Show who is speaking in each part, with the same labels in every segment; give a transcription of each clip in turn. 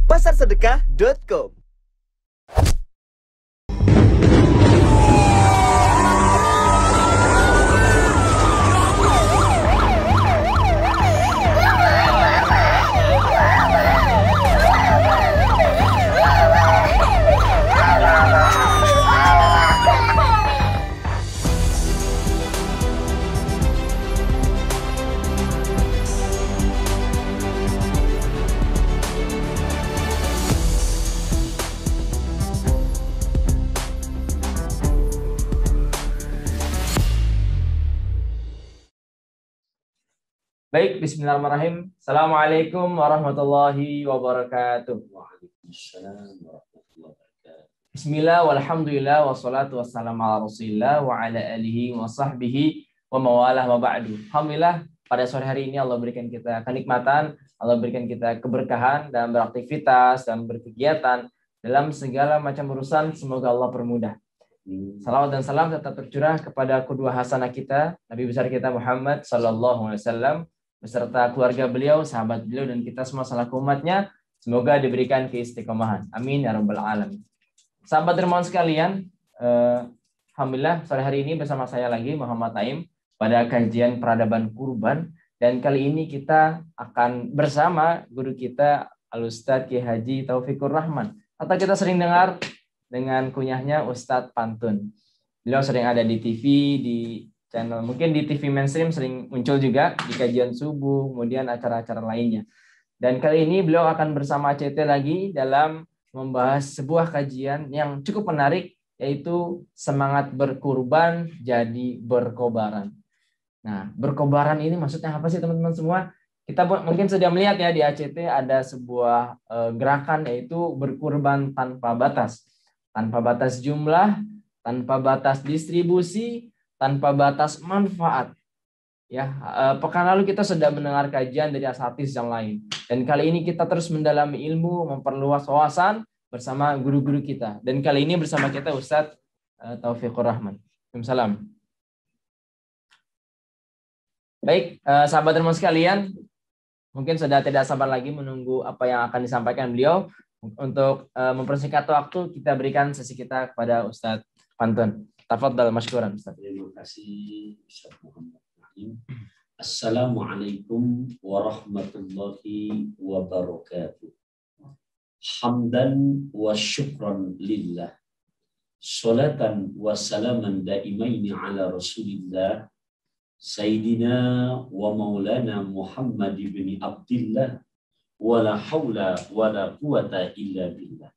Speaker 1: pasarsedekah.com.
Speaker 2: Baik, bismillahirrahmanirrahim. Assalamualaikum warahmatullahi wabarakatuh.
Speaker 3: Waalaikumsalam warahmatullahi wabarakatuh.
Speaker 2: Bismillah, walhamdulillah, wassalatu wassalamu ala rasulillah, wa ala alihi wa sahbihi, wa mawalah wa ba'du. Alhamdulillah, pada sore hari ini Allah berikan kita kenikmatan, Allah berikan kita keberkahan dalam beraktivitas, dalam berkegiatan, dalam segala macam urusan, semoga Allah permudah. Salawat dan salam tetap tercurah kepada kedua hasanah kita, Nabi besar kita Muhammad sallallahu alaihi wasallam, beserta keluarga beliau, sahabat beliau, dan kita semua selaku umatnya. Semoga diberikan keistiqomahan. Amin ya rabbal alamin. Sahabat dermawan sekalian, alhamdulillah sore hari ini bersama saya lagi Muhammad Naim pada kajian peradaban kurban, dan kali ini kita akan bersama guru kita Al-Ustadz Kiai Haji Taufikur Rahman, atau kita sering dengar dengan kunyahnya Ustadz Pantun. Beliau sering ada di TV, di channel, mungkin di TV mainstream sering muncul juga di kajian subuh, kemudian acara-acara lainnya. Dan kali ini beliau akan bersama ACT lagi dalam membahas sebuah kajian yang cukup menarik, yaitu semangat berkurban jadi berkobaran. Nah, berkobaran ini maksudnya apa sih teman-teman semua? Kita mungkin sudah melihat ya di ACT ada sebuah gerakan, yaitu berkurban tanpa batas. Tanpa batas jumlah, tanpa batas distribusi, tanpa batas manfaat. Ya, pekan lalu kita sudah mendengar kajian dari asatidz yang lain, dan kali ini kita terus mendalami ilmu, memperluas wawasan bersama guru-guru kita. Dan kali ini bersama kita Ustadz Taufikur Rahman. Waalaikumsalam. Baik, sahabat teman sekalian, mungkin sudah tidak sabar lagi menunggu apa yang akan disampaikan beliau. Untuk mempersingkat waktu, kita berikan sesi kita kepada Ustadz Pantun. Tafadhal masykuran, Ustaz.
Speaker 3: Terima kasih Ustaz Muhammad Naim. Assalamualaikum warahmatullahi wabarakatuh. Hamdan wa syukran lillah. Salatan wa salaman daimaini ala Rasulillah Sayyidina wa maulana Muhammad ibn Abdillah wa la hawla wa la quwata illa billah.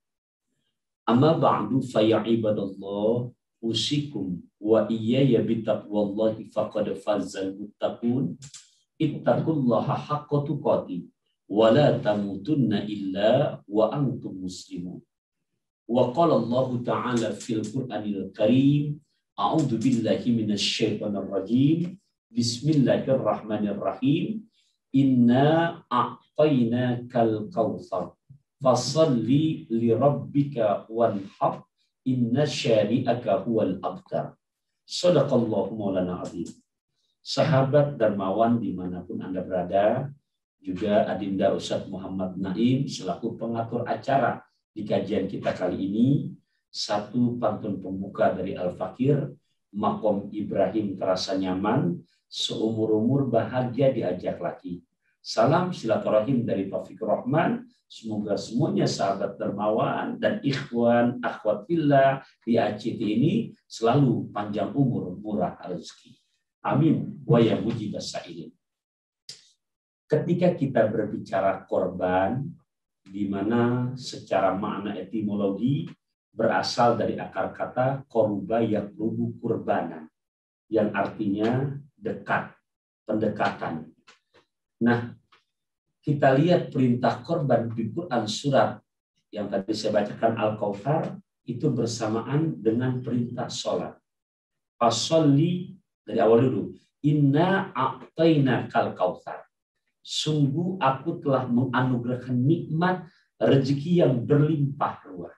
Speaker 3: Amma ba'du fa ya ibadallah, usikum wa iyaya bitaqwallahi faqad fazal muttaqun. Ittaqullaha haqqa tuqatih wa la tamutunna illa wa antum muslimun. Wa qala Allah ta'ala fil Qur'anil Karim, a'udzu billahi minasy syaithanir rajim. Bismillahirrahmanirrahim. Inna a'tainakal kautsar fasalli li rabbika wanhar inna syari'aka huwal abtar. Shadaqallahu maulana azim. Sahabat dermawan dimanapun Anda berada, juga Adinda Ustadz Muhammad Naim selaku pengatur acara di kajian kita kali ini, satu pantun pembuka dari Al-Fakir, Makom Ibrahim terasa nyaman, seumur-umur bahagia diajak lagi. Salam silaturahim dari Taufikur Rahman. Semoga semuanya sahabat dermawan dan ikhwan akhwat fillah di ACT ini selalu panjang umur, murah rezeki. Amin wa ya mujibas sa'ilin. Ketika kita berbicara korban, di mana secara makna etimologi berasal dari akar kata korba yakrubu kurbanan, yang artinya dekat, pendekatan. Nah, kita lihat perintah korban di Quran surat yang tadi saya bacakan Al-Kautsar itu bersamaan dengan perintah sholat. Fasolli dari awal dulu. Inna a'tainakal kautsar. Sungguh aku telah menganugerahkan nikmat rezeki yang berlimpah ruah.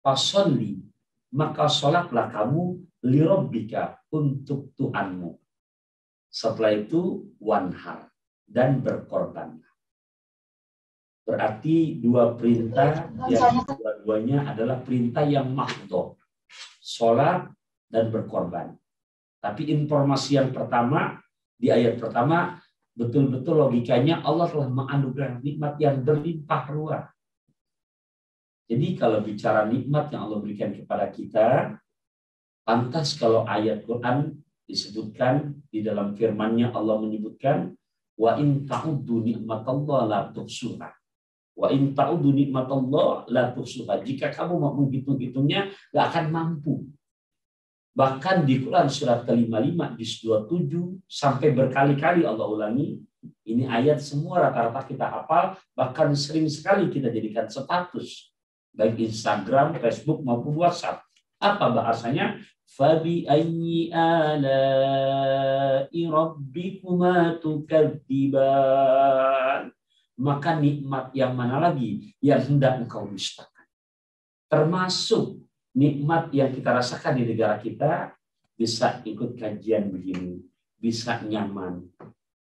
Speaker 3: Fasolli, maka sholatlah kamu lirabbika, untuk Tuhanmu. Setelah itu wanhar, dan berkorban. Berarti dua perintah yang dua-duanya adalah perintah yang mahdhuf, sholat dan berkorban. Tapi informasi yang pertama, di ayat pertama, betul-betul logikanya Allah telah menganugerahkan nikmat yang berlimpah ruah. Jadi kalau bicara nikmat yang Allah berikan kepada kita, pantas kalau ayat Quran disebutkan di dalam firman-Nya Allah menyebutkan wa in ta'uddu nikmatallahi la tuhsuha. Wa in ta'uddu nikmatallahi la tuhsuha. Jika kamu mau menghitung-hitungnya, gak akan mampu. Bahkan di Quran surat ke-55 juz 27 sampai berkali-kali Allah ulangi. Ini ayat semua rata-rata kita hafal, bahkan sering sekali kita jadikan status baik Instagram, Facebook maupun WhatsApp. Apa bahasanya? Fabi ayyi ala'i rabbikuma tukadziban. Maka nikmat yang mana lagi yang hendak engkau dustakan? Termasuk nikmat yang kita rasakan di negara kita, bisa ikut kajian begini, bisa nyaman.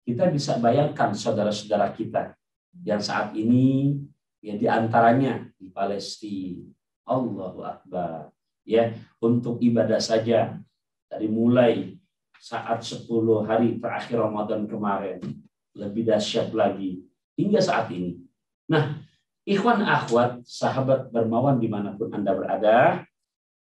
Speaker 3: Kita bisa bayangkan saudara-saudara kita yang saat ini ya di antaranya di Palestina. Allahu Akbar. Ya, untuk ibadah saja dari mulai saat 10 hari terakhir Ramadan kemarin, lebih dahsyat lagi hingga saat ini. Nah, ikhwan akhwat, sahabat bermawan dimanapun Anda berada,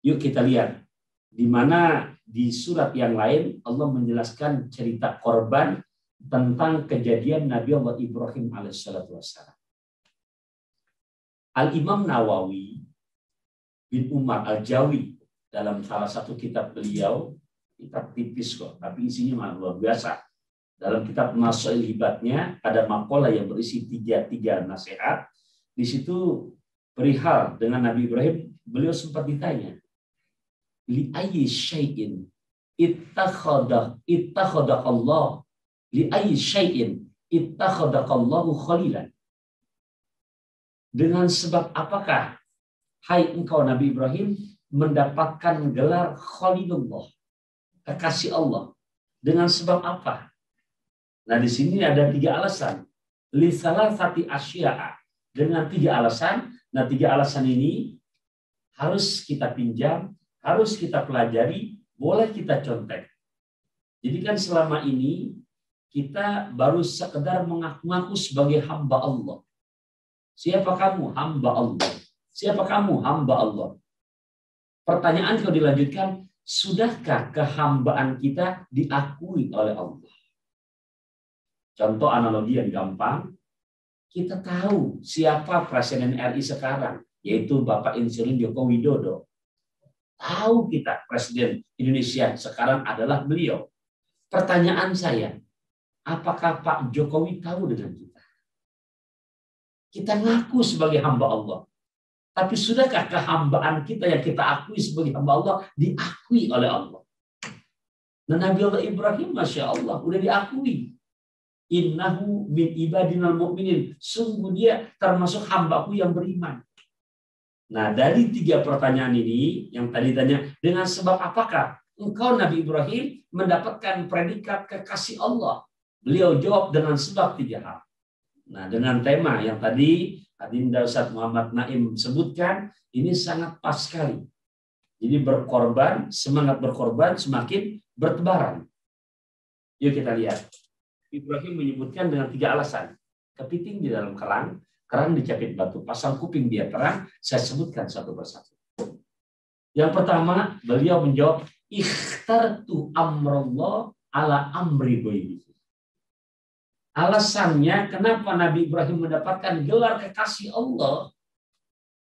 Speaker 3: yuk kita lihat di mana di surat yang lain Allah menjelaskan cerita korban tentang kejadian Nabi Allah Ibrahim alaihissalatu wassalam. Al-Imam Nawawi bin Umar Al-Jawi dalam salah satu kitab beliau, kitab tipis kok, tapi isinya luar biasa. Dalam kitab Nasail Hibatnya ada makalah yang berisi tiga nasihat. Di situ perihal dengan Nabi Ibrahim, beliau sempat ditanya, li ayyi syai'in ittakhadha Allah, li ayyi syai'in ittakhadallahu khalilan. Dengan sebab apakah hai engkau Nabi Ibrahim mendapatkan gelar Khalilullah, kekasih Allah? Dengan sebab apa? Nah, di sini ada 3 alasan. Li salasati asya'a. Dengan 3 alasan. Nah, 3 alasan ini harus kita pinjam, harus kita pelajari, boleh kita contek. Jadi kan selama ini kita baru sekedar mengaku-ngaku sebagai hamba Allah. Siapa kamu? Hamba Allah. Siapa kamu? Hamba Allah. Pertanyaan kalau dilanjutkan, sudahkah kehambaan kita diakui oleh Allah? Contoh analogi yang gampang, kita tahu siapa Presiden RI sekarang, yaitu Bapak Insinyur Joko Widodo. Tahu kita Presiden Indonesia sekarang adalah beliau. Pertanyaan saya, apakah Pak Jokowi tahu dengan kita? Kita ngaku sebagai hamba Allah. Tapi sudahkah kehambaan kita yang kita akui sebagai hamba Allah diakui oleh Allah? Nah, Nabi Allah Ibrahim, Masya Allah, udah diakui. Innahu min ibadinal mu'minin. Sungguh dia termasuk hambaku yang beriman. Nah, dari 3 pertanyaan ini, yang tadi tanya, dengan sebab apakah engkau Nabi Ibrahim mendapatkan predikat kekasih Allah? Beliau jawab dengan sebab 3 hal. Nah, dengan tema yang tadi Adinda Ustaz Muhammad Naim sebutkan, ini sangat pas sekali. Jadi berkorban, semangat berkorban semakin bertebaran. Yuk kita lihat. Ibrahim menyebutkan dengan 3 alasan. Kepiting di dalam kerang dicapit batu, pasang kuping dia terang. Saya sebutkan satu persatu. Yang pertama, beliau menjawab, ikhtartu amrullah ala amri ghaibihi. Alasannya kenapa Nabi Ibrahim mendapatkan gelar kekasih Allah,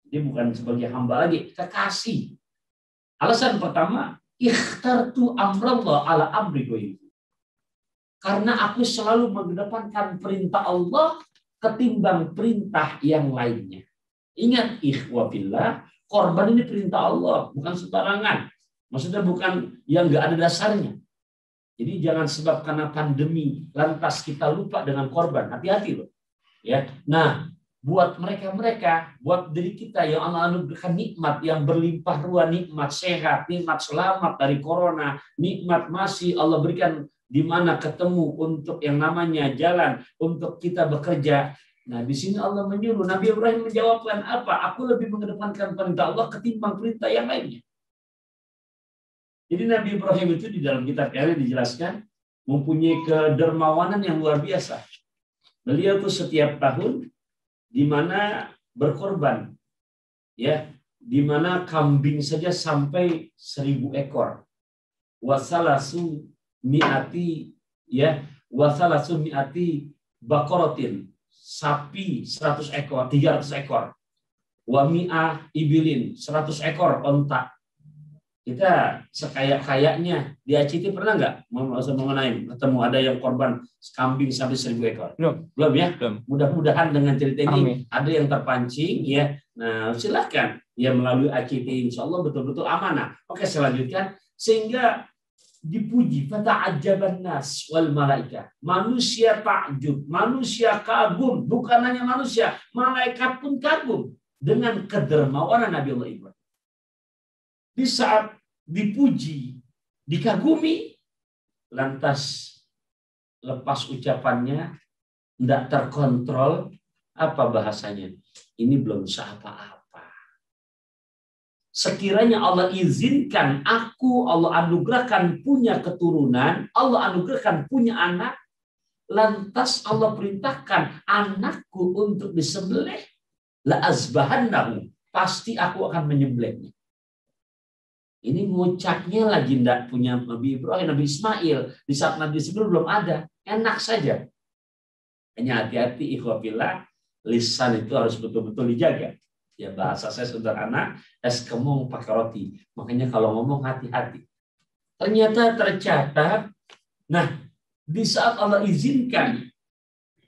Speaker 3: dia bukan sebagai hamba lagi, kekasih. Alasan pertama, ikhtartu amrullah ala amri ghaibihi. Karena aku selalu mengedepankan perintah Allah ketimbang perintah yang lainnya. Ingat ikhwah billah, korban ini perintah Allah, bukan sembarangan. Maksudnya bukan yang nggak ada dasarnya. Jadi jangan sebab karena pandemi lantas kita lupa dengan korban. Hati-hati loh. Ya. Nah, buat mereka-mereka, buat diri kita yang Allah anugerahkan nikmat yang berlimpah ruah, nikmat sehat, nikmat selamat dari corona, nikmat masih Allah berikan di mana ketemu untuk yang namanya jalan, untuk kita bekerja. Nah, di sini Allah menyuruh. Nabi Ibrahim menjawabkan apa? Aku lebih mengedepankan perintah Allah ketimbang perintah yang lainnya. Jadi Nabi Ibrahim itu di dalam kitab ini dijelaskan mempunyai kedermawanan yang luar biasa. Beliau tuh setiap tahun di mana berkorban, ya, di mana kambing saja sampai 1.000 ekor. Wasalasu mi'ati, ya, wasalasu mi'ati bakorotin, sapi 100 ekor, 300 ekor. Wa mi'ah ibilin, 100 ekor onta. Kita sekaya-kayaknya di ACT pernah nggak mengenai ketemu ada yang korban kambing sampai 1.000 ekor? Belum ya? Belum. Mudah-mudahan dengan cerita ini ada yang terpancing ya. Nah, silakan ya melalui ACT, insya Allah betul-betul amanah. Oke, selanjutnya sehingga dipuji fata'ajjaban nas wal malaika. Manusia takjub, manusia kagum, bukan hanya manusia, malaikat pun kagum dengan kedermawanan Nabi Allah Ibrahim. Di saat dipuji, dikagumi, lantas lepas ucapannya, tidak terkontrol, apa bahasanya? Ini belum sah apa-apa. Sekiranya Allah izinkan aku, Allah anugerahkan punya keturunan, Allah anugerahkan punya anak, lantas Allah perintahkan anakku untuk disembelih, la azbahannahu, pasti aku akan menyembelihnya. Ini ngucapnya lagi tidak punya Nabi Ibrahim, Nabi Ismail. Di saat Nabi Ismail belum ada. Enak saja. Hanya hati-hati ikhwafillah. Lisan itu harus betul-betul dijaga. Ya bahasa saya sederhana. Es kemung pakai roti. Makanya kalau ngomong hati-hati. Ternyata tercatat. Nah, di saat Allah izinkan.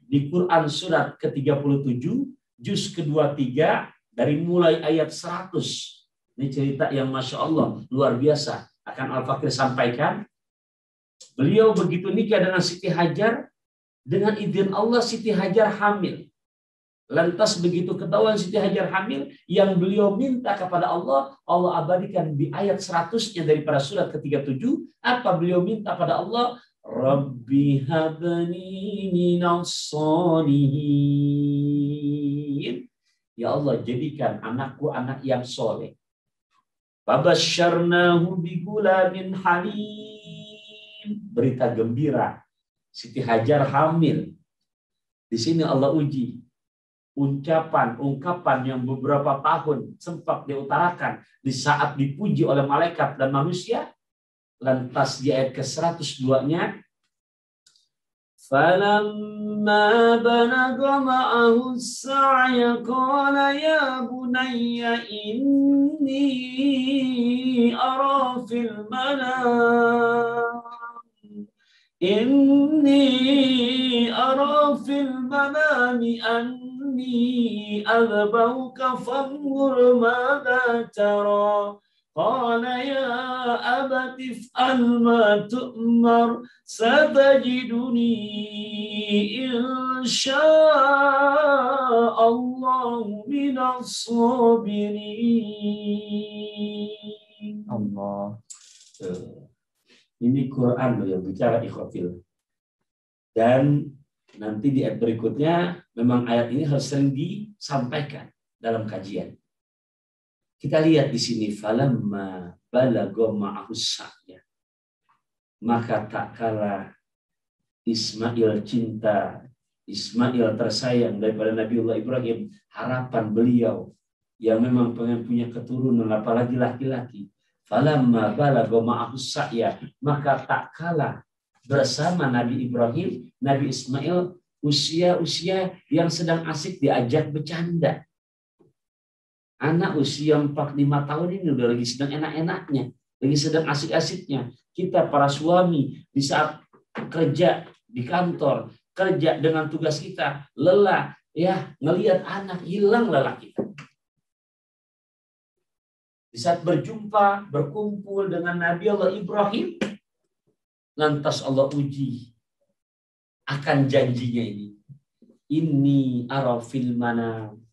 Speaker 3: Di Quran surat ke-37. Juz ke-23. Dari mulai ayat 100. Ini cerita yang Masya Allah luar biasa. Akan Al-Fakir sampaikan. Beliau begitu nikah dengan Siti Hajar. Dengan izin Allah Siti Hajar hamil. Lantas begitu ketahuan Siti Hajar hamil. Yang beliau minta kepada Allah. Allah abadikan di ayat 100-nya daripada surat ke-37. Apa beliau minta pada Allah? Rabbi habni minas sholihin. Ya Allah jadikan anakku anak yang soleh. Fabasyarnahu bigulamin halim. Berita gembira. Siti Hajar hamil. Di sini Allah uji. Ungkapan yang beberapa tahun sempat diutarakan di saat dipuji oleh malaikat dan manusia. Lantas di ayat ke-102-nya. فَلَمَّا بَلَغَ مَعَهُ السَّعْيَ قَالَ يَا بُنَيَّ إِنِّي أَرَى فِي الْمَنَامِ أَنِّي أَذْبَحُكَ فَانظُرْ مَاذَا تَرَى قال يا أبت افعل ما تؤمر ستجدني إن شاء الله من الصابرين. Allah. Ini Quran loh yang bicara ikhwafil. Dan nanti di ayat berikutnya memang ayat ini harus sering disampaikan dalam kajian. Kita lihat di sini falamma balagha ma'ahus sa'ya. Maka tak kala Ismail cinta, Ismail tersayang daripada Nabiullah Ibrahim, harapan beliau yang memang pengen punya keturunan apalagi laki-laki. Falamma balagha ma'ahus sa'ya, maka tak kala bersama Nabi Ibrahim, Nabi Ismail usia-usia yang sedang asik diajak bercanda. Anak usia 4-5 tahun ini udah lagi sedang enak-enaknya, lagi sedang asik-asiknya. Kita para suami di saat kerja di kantor, kerja dengan tugas kita, lelah, ya ngelihat anak hilang lelah kita. Di saat berjumpa, berkumpul dengan Nabi Allah Ibrahim, lantas Allah uji akan janjinya ini. Inni ara fil manam.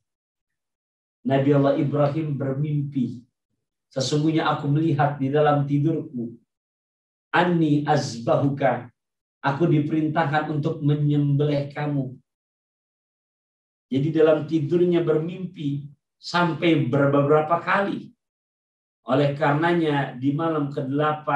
Speaker 3: Nabi Allah Ibrahim bermimpi. Sesungguhnya aku melihat di dalam tidurku. Anni azbahuka. Aku diperintahkan untuk menyembelih kamu. Jadi dalam tidurnya bermimpi sampai beberapa kali. Oleh karenanya di malam ke-8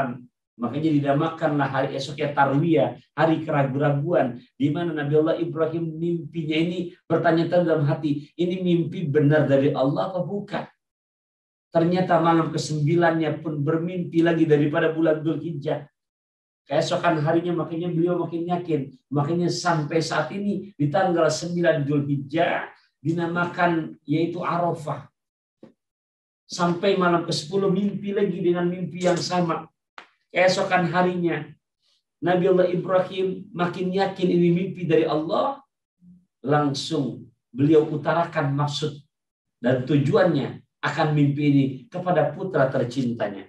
Speaker 3: makanya dinamakanlah hari esoknya Tarwiyah, hari keraguan-raguan, di mana Nabi Allah Ibrahim mimpinya ini bertanya-tanya dalam hati, ini mimpi benar dari Allah atau bukan? Ternyata malam ke-9-nya pun bermimpi lagi daripada bulan Dzulhijjah. Keesokan harinya makanya beliau makin yakin. Makanya sampai saat ini di tanggal 9 Dzulhijjah dinamakan yaitu Arafah. Sampai malam ke-10 mimpi lagi dengan mimpi yang sama. Keesokan harinya Nabi Allah Ibrahim makin yakin ini mimpi dari Allah. Langsung beliau utarakan maksud dan tujuannya akan mimpi ini kepada putra tercintanya.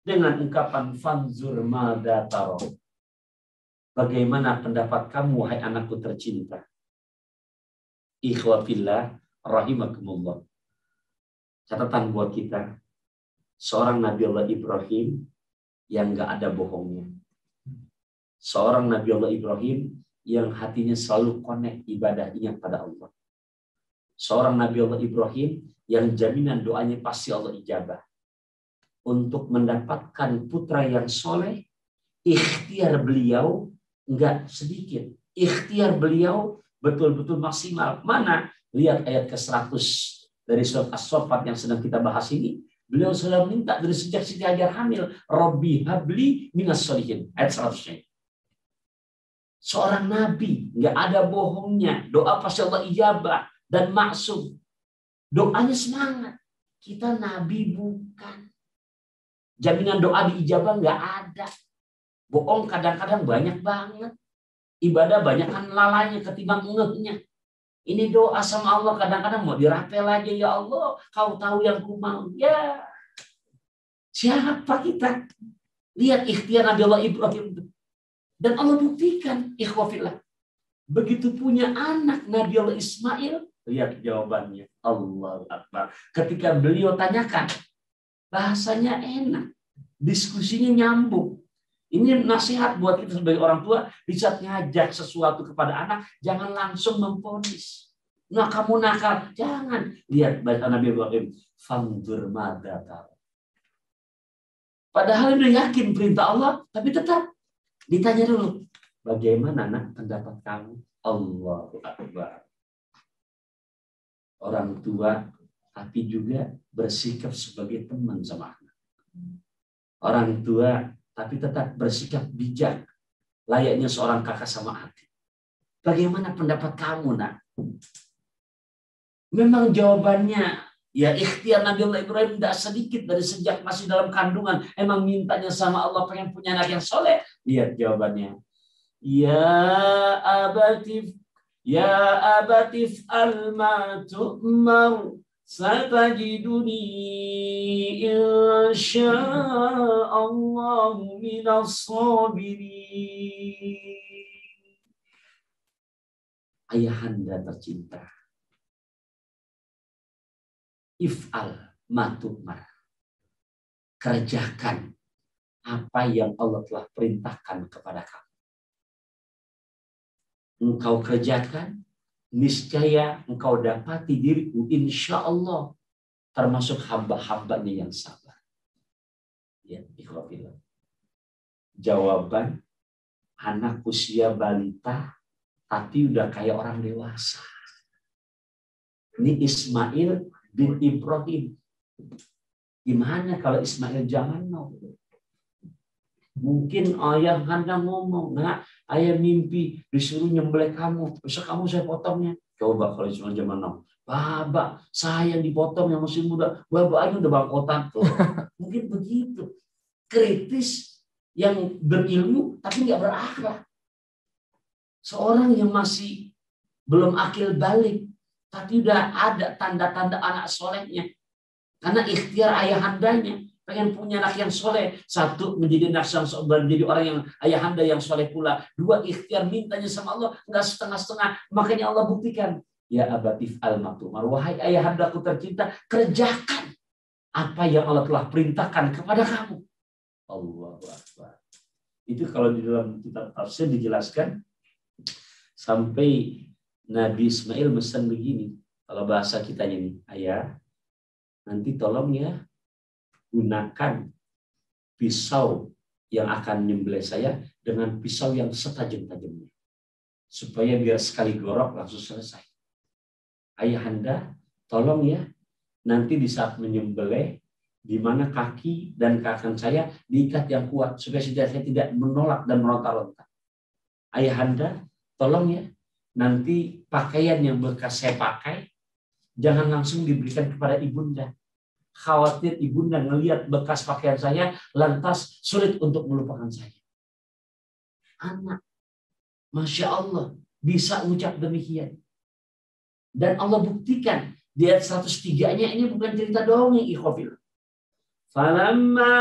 Speaker 3: Dengan ungkapan fanzur mada taro. Bagaimana pendapat kamu wahai anakku tercinta? Ikhwafillah rahimakumullah. Catatan buat kita. Seorang Nabi Allah Ibrahim yang gak ada bohongnya. Seorang Nabi Allah Ibrahim yang hatinya selalu connect ibadahnya pada Allah. Seorang Nabi Allah Ibrahim yang jaminan doanya pasti Allah ijabah. Untuk mendapatkan putra yang soleh, ikhtiar beliau enggak sedikit. Ikhtiar beliau betul-betul maksimal. Mana? Lihat ayat ke-100 dari surat As-Saffat yang sedang kita bahas ini. Beliau sudah minta dari sejak Siti Hajar hamil, Rabbi habli minas sholihin. Ayat 100. Seorang nabi, nggak ada bohongnya. Doa pasti Allah ijabah dan maksum. Doanya semangat. Kita nabi bukan. Jaminan doa diijabah nggak ada. Bohong kadang-kadang banyak banget. Ibadah banyak kan lalanya ketimbang ngehnya. Ini doa sama Allah kadang-kadang mau dirapel aja, ya Allah, kau tahu yang ku mau. Ya, siapa kita? Lihat ikhtiar Nabi Allah Ibrahim. Dan Allah buktikan, ikhwafillah. Begitu punya anak Nabi Allah Ismail, lihat jawabannya. Allahu Akbar. Ketika beliau tanyakan, bahasanya enak. Diskusinya nyambung. Ini nasihat buat kita sebagai orang tua, di saat ngajak sesuatu kepada anak, jangan langsung memvonis. Nah, kamu nakal, jangan. Lihat baca Nabi Ibrahim, fanzur mada taro. Padahal udah yakin perintah Allah, tapi tetap ditanya dulu, bagaimana nak pendapat kamu? Allahu Akbar. Orang tua, tapi juga bersikap sebagai teman sama anak. Orang tua, tapi tetap bersikap bijak, layaknya seorang kakak sama adik. Bagaimana pendapat kamu, nak? Memang jawabannya, ya ikhtiar Nabi Allah Ibrahim tidak sedikit dari sejak masih dalam kandungan. Emang mintanya sama Allah pengen punya anak yang soleh. Lihat jawabannya. Ya abatif al-ma tu'mar. Satajiduni insya'allahu minas sabirin. Ayahanda tercinta, if'al ma tu'mar. Kerjakan apa yang Allah telah perintahkan kepada kamu. Engkau kerjakan, niscaya engkau dapati diriku insya Allah termasuk hamba-hambanya yang sabar. Ya, ikhwafillah. Jawaban anak usia balita tapi udah kayak orang dewasa. Ini Ismail bin Ibrahim. Gimana kalau Ismail zaman now? Mungkin ayah anda ngomong, nah ayah mimpi disuruh nyembelih kamu, besok kamu saya potongnya. Coba kalau Ismail zaman now, Baba saya yang dipotong yang masih muda, Baba aja udah bangkotan tuh. Mungkin begitu. Kritis yang berilmu tapi nggak berakhlak. Seorang yang masih belum akil balik, tapi udah ada tanda-tanda anak solehnya. Karena ikhtiar ayahandanya. Pengen punya anak yang soleh. Satu, menjadi anak yang soleh, menjadi orang yang ayahanda yang soleh pula. Dua, ikhtiar mintanya sama Allah. Enggak setengah-setengah. Makanya Allah buktikan. Ya abatif al-matumar. Wahai ayahandaku tercinta, kerjakan apa yang Allah telah perintahkan kepada kamu. Allahu Akbar. Itu kalau di dalam kitab tafsir dijelaskan. Sampai Nabi Ismail pesan begini, kalau bahasa kitanya nih, ayah, nanti tolong ya gunakan pisau yang akan nyembelih saya dengan pisau yang setajam-tajamnya, supaya biar sekali gorok langsung selesai. Ayahanda, tolong ya, nanti di saat menyembelih, di mana kaki dan kakan saya diikat yang kuat, supaya saya tidak menolak dan meronta-ronta. Ayahanda, tolong ya, nanti pakaian yang bekas saya pakai, jangan langsung diberikan kepada ibunda. Khawatir ibunda ngelihat bekas pakaian saya, lantas sulit untuk melupakan saya. Anak, Masya Allah, bisa ucap demikian. Dan Allah buktikan, di ayat 103-nya ini bukan cerita dongeng, ikhwafil. Falamma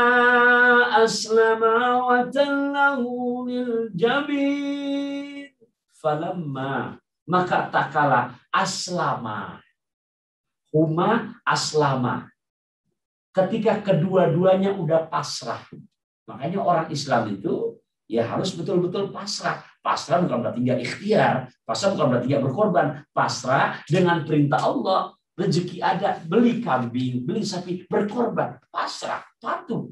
Speaker 3: aslama wa tallahu lil jabin. Falamma, maka tak kala aslama. Huma aslama. Ketika kedua-duanya udah pasrah. Makanya orang Islam itu ya harus betul-betul pasrah. Pasrah bukan berarti nggak ikhtiar. Pasrah bukan berarti nggak berkorban. Pasrah dengan perintah Allah. Rezeki ada, beli kambing, beli sapi, berkorban. Pasrah, patuh.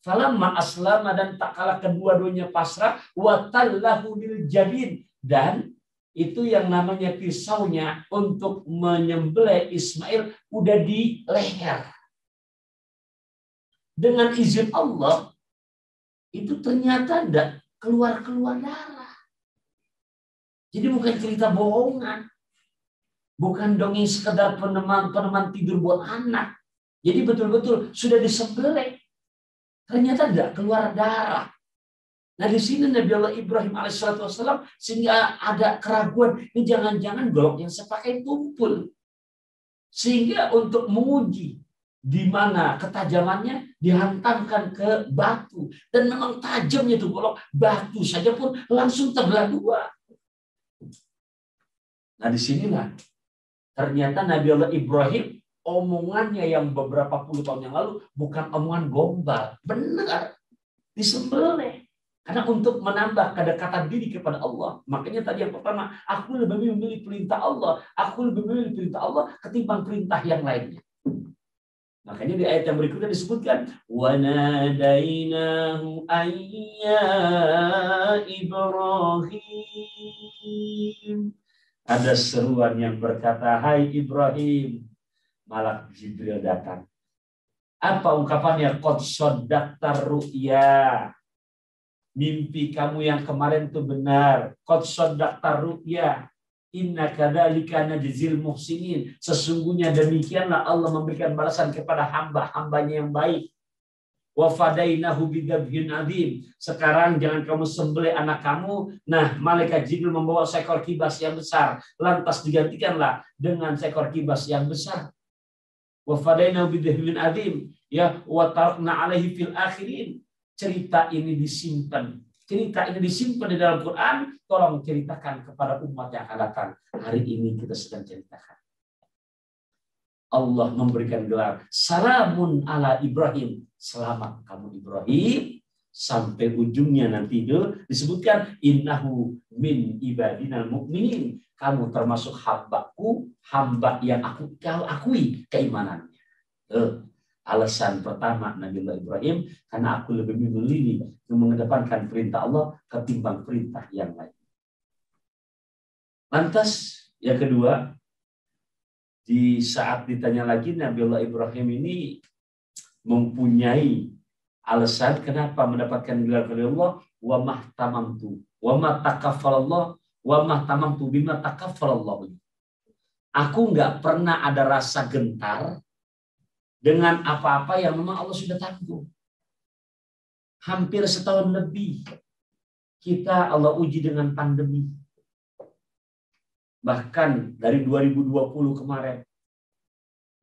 Speaker 3: Falamma aslama, dan tak kala kedua-duanya pasrah, wa tallahu lil jabin, dan itu yang namanya pisaunya untuk menyembelih Ismail udah di leher. Dengan izin Allah, itu ternyata tidak keluar-keluar darah. Jadi bukan cerita bohongan. Bukan dongeng sekedar peneman tidur buat anak. Jadi betul-betul sudah disembelih. Ternyata tidak keluar darah. Nah di sini Nabi Allah Ibrahim alaihissalam sehingga ada keraguan. Ini jangan-jangan golok yang saya pakai tumpul. Sehingga untuk menguji di mana ketajamannya dihantamkan ke batu. Dan memang tajamnya itu golok. Batu saja pun langsung terbelah dua. Nah disinilah ternyata Nabi Allah Ibrahim omongannya yang beberapa puluh tahun yang lalu bukan omongan gombal. Benar. Disembelih. Karena untuk menambah kedekatan diri kepada Allah. Makanya tadi yang pertama, aku lebih memilih perintah Allah. Aku lebih memilih perintah Allah ketimbang perintah yang lainnya. Makanya di ayat yang berikutnya disebutkan, وَنَادَيْنَاهُ أَيَّا إِبْرَاهِيمُ. Ada seruan yang berkata, hai Ibrahim. Malak Jibril datang. Apa ungkapannya? Qad shaddaqta ru'ya. Mimpi kamu yang kemarin itu benar. Qad shaddaqta ru'ya. Inna kadzalika najzil muhsinin. Sesungguhnya demikianlah Allah memberikan balasan kepada hamba-hambanya yang baik. Wa fadainahu bidzabhin adzim. Sekarang jangan kamu sembelih anak kamu. Nah, malaikat Jibril membawa seekor kibas yang besar. Lantas digantikanlah dengan seekor kibas yang besar. Wa fadainahu bidzabhin adzim. Ya, wa tarakna alaihi fil akhirin. Cerita ini disimpan. Cerita ini disimpan di dalam Quran. Tolong ceritakan kepada umat yang akan datang. Hari ini kita sedang ceritakan. Allah memberikan gelar salamun ala Ibrahim. Selamat kamu Ibrahim. Sampai ujungnya nanti itu disebutkan innahu min ibadinal mu'minin. Kamu termasuk hambaku, hamba yang aku akui keimanannya. Alasan pertama Nabi Allah Ibrahim, karena aku lebih memilih mengedepankan perintah Allah ketimbang perintah yang lain. Lantas yang kedua, di saat ditanya lagi, Nabi Allah Ibrahim ini mempunyai alasan kenapa mendapatkan gelar dari Allah, wa mahtamamtu, wa ma takaffalallah, wa mahtamamtu bima takaffalallah. Aku nggak pernah ada rasa gentar dengan apa-apa yang memang Allah sudah tanggung. Hampir setahun lebih kita Allah uji dengan pandemi. Bahkan dari 2020 kemarin,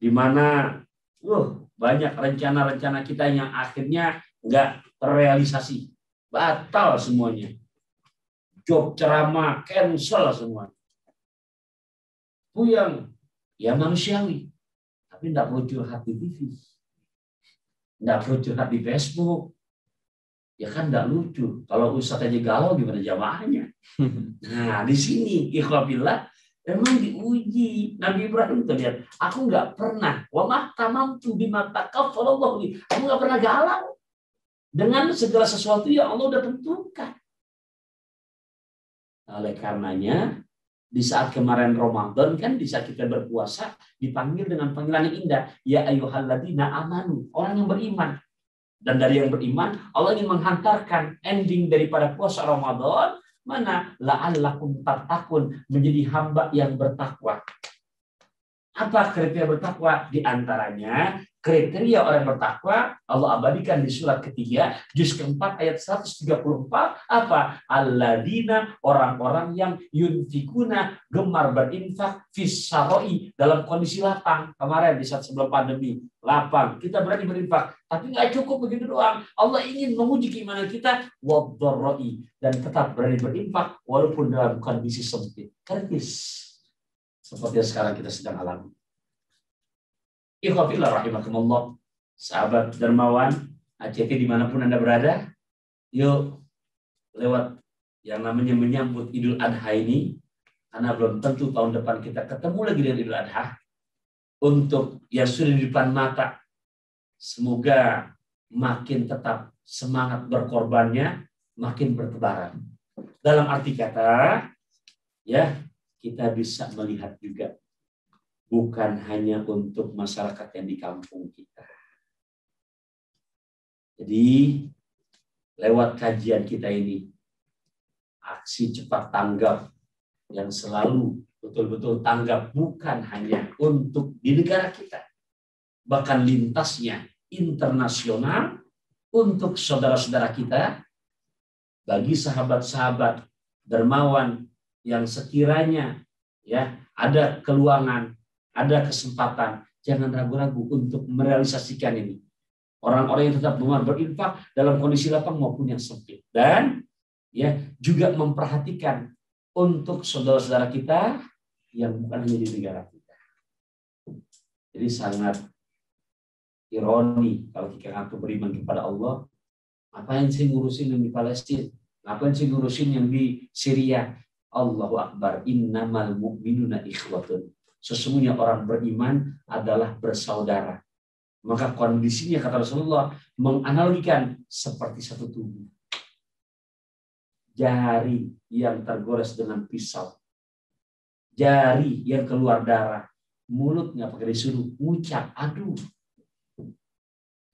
Speaker 3: di mana banyak rencana-rencana kita yang akhirnya nggak terrealisasi, batal semuanya, job ceramah cancel semua. Itu yang ya manusiawi, tapi nggak perlu curhat di TV, nggak perlu curhat di Facebook, ya kan nggak lucu. Kalau ustadz aja galau gimana jamaahnya? Nah di sini ikhwabillah, Memang diuji. Nabi Ibrahim tuh lihat, aku nggak pernah wa mahtamamtu bima taqaffalallahu li. Aku nggak pernah galau dengan segala sesuatu yang Allah udah tentukan. Oleh karenanya, di saat kemarin Ramadan kan, di saat kita berpuasa dipanggil dengan panggilan yang indah, ya ayyuhalladzina amanu, orang yang beriman. Dan dari yang beriman, Allah ingin menghantarkan ending daripada puasa Ramadan, mana la'allakum tattaqun, menjadi hamba yang bertakwa. Apa kriteria bertakwa? Di antaranya kriteria orang bertakwa Allah abadikan di surat ketiga juz keempat ayat 134. Apa? Alladzina, orang-orang yang yunfikuna, gemar berinfak, fis-saroi, dalam kondisi lapang. Kemarin di saat sebelum pandemi, lapang, kita berani berinfak, tapi nggak cukup begitu doang. Allah ingin menguji keimanan kita, wadh-dharra'i, dan tetap berani berinfak walaupun dalam kondisi sempit, kritis, seperti yang sekarang kita sedang alami. Ikhwafillah rahimakumullah, sahabat dermawan, ACT dimanapun Anda berada, yuk lewat yang namanya menyambut Idul Adha ini, karena belum tentu tahun depan kita ketemu lagi dengan Idul Adha. Untuk yang sudah di depan mata, semoga makin tetap semangat berkorbannya, makin bertebaran. Dalam arti kata, ya, kita bisa melihat juga bukan hanya untuk masyarakat yang di kampung kita. Jadi lewat kajian kita ini, aksi cepat tanggap yang selalu betul-betul tanggap bukan hanya untuk di negara kita, bahkan lintasnya internasional untuk saudara-saudara kita, bagi sahabat-sahabat dermawan yang sekiranya ya ada keluangan, ada kesempatan, jangan ragu-ragu untuk merealisasikan ini. Orang-orang yang tetap gemar berinfak dalam kondisi lapang maupun yang sempit, dan ya juga memperhatikan untuk saudara-saudara kita yang bukan hanya di negara kita. Jadi sangat ironi kalau kita ngaku beriman kepada Allah, ngapain sih ngurusin yang di Palestina, ngapain sih ngurusin yang di Syria. Allahu Akbar, innamal mu'minuna ikhwatun. Sesungguhnya orang beriman adalah bersaudara. Maka kondisinya, kata Rasulullah, menganalogikan seperti satu tubuh. Jari yang tergores dengan pisau, jari yang keluar darah, mulut nggak pakai disuruh ngucap, aduh.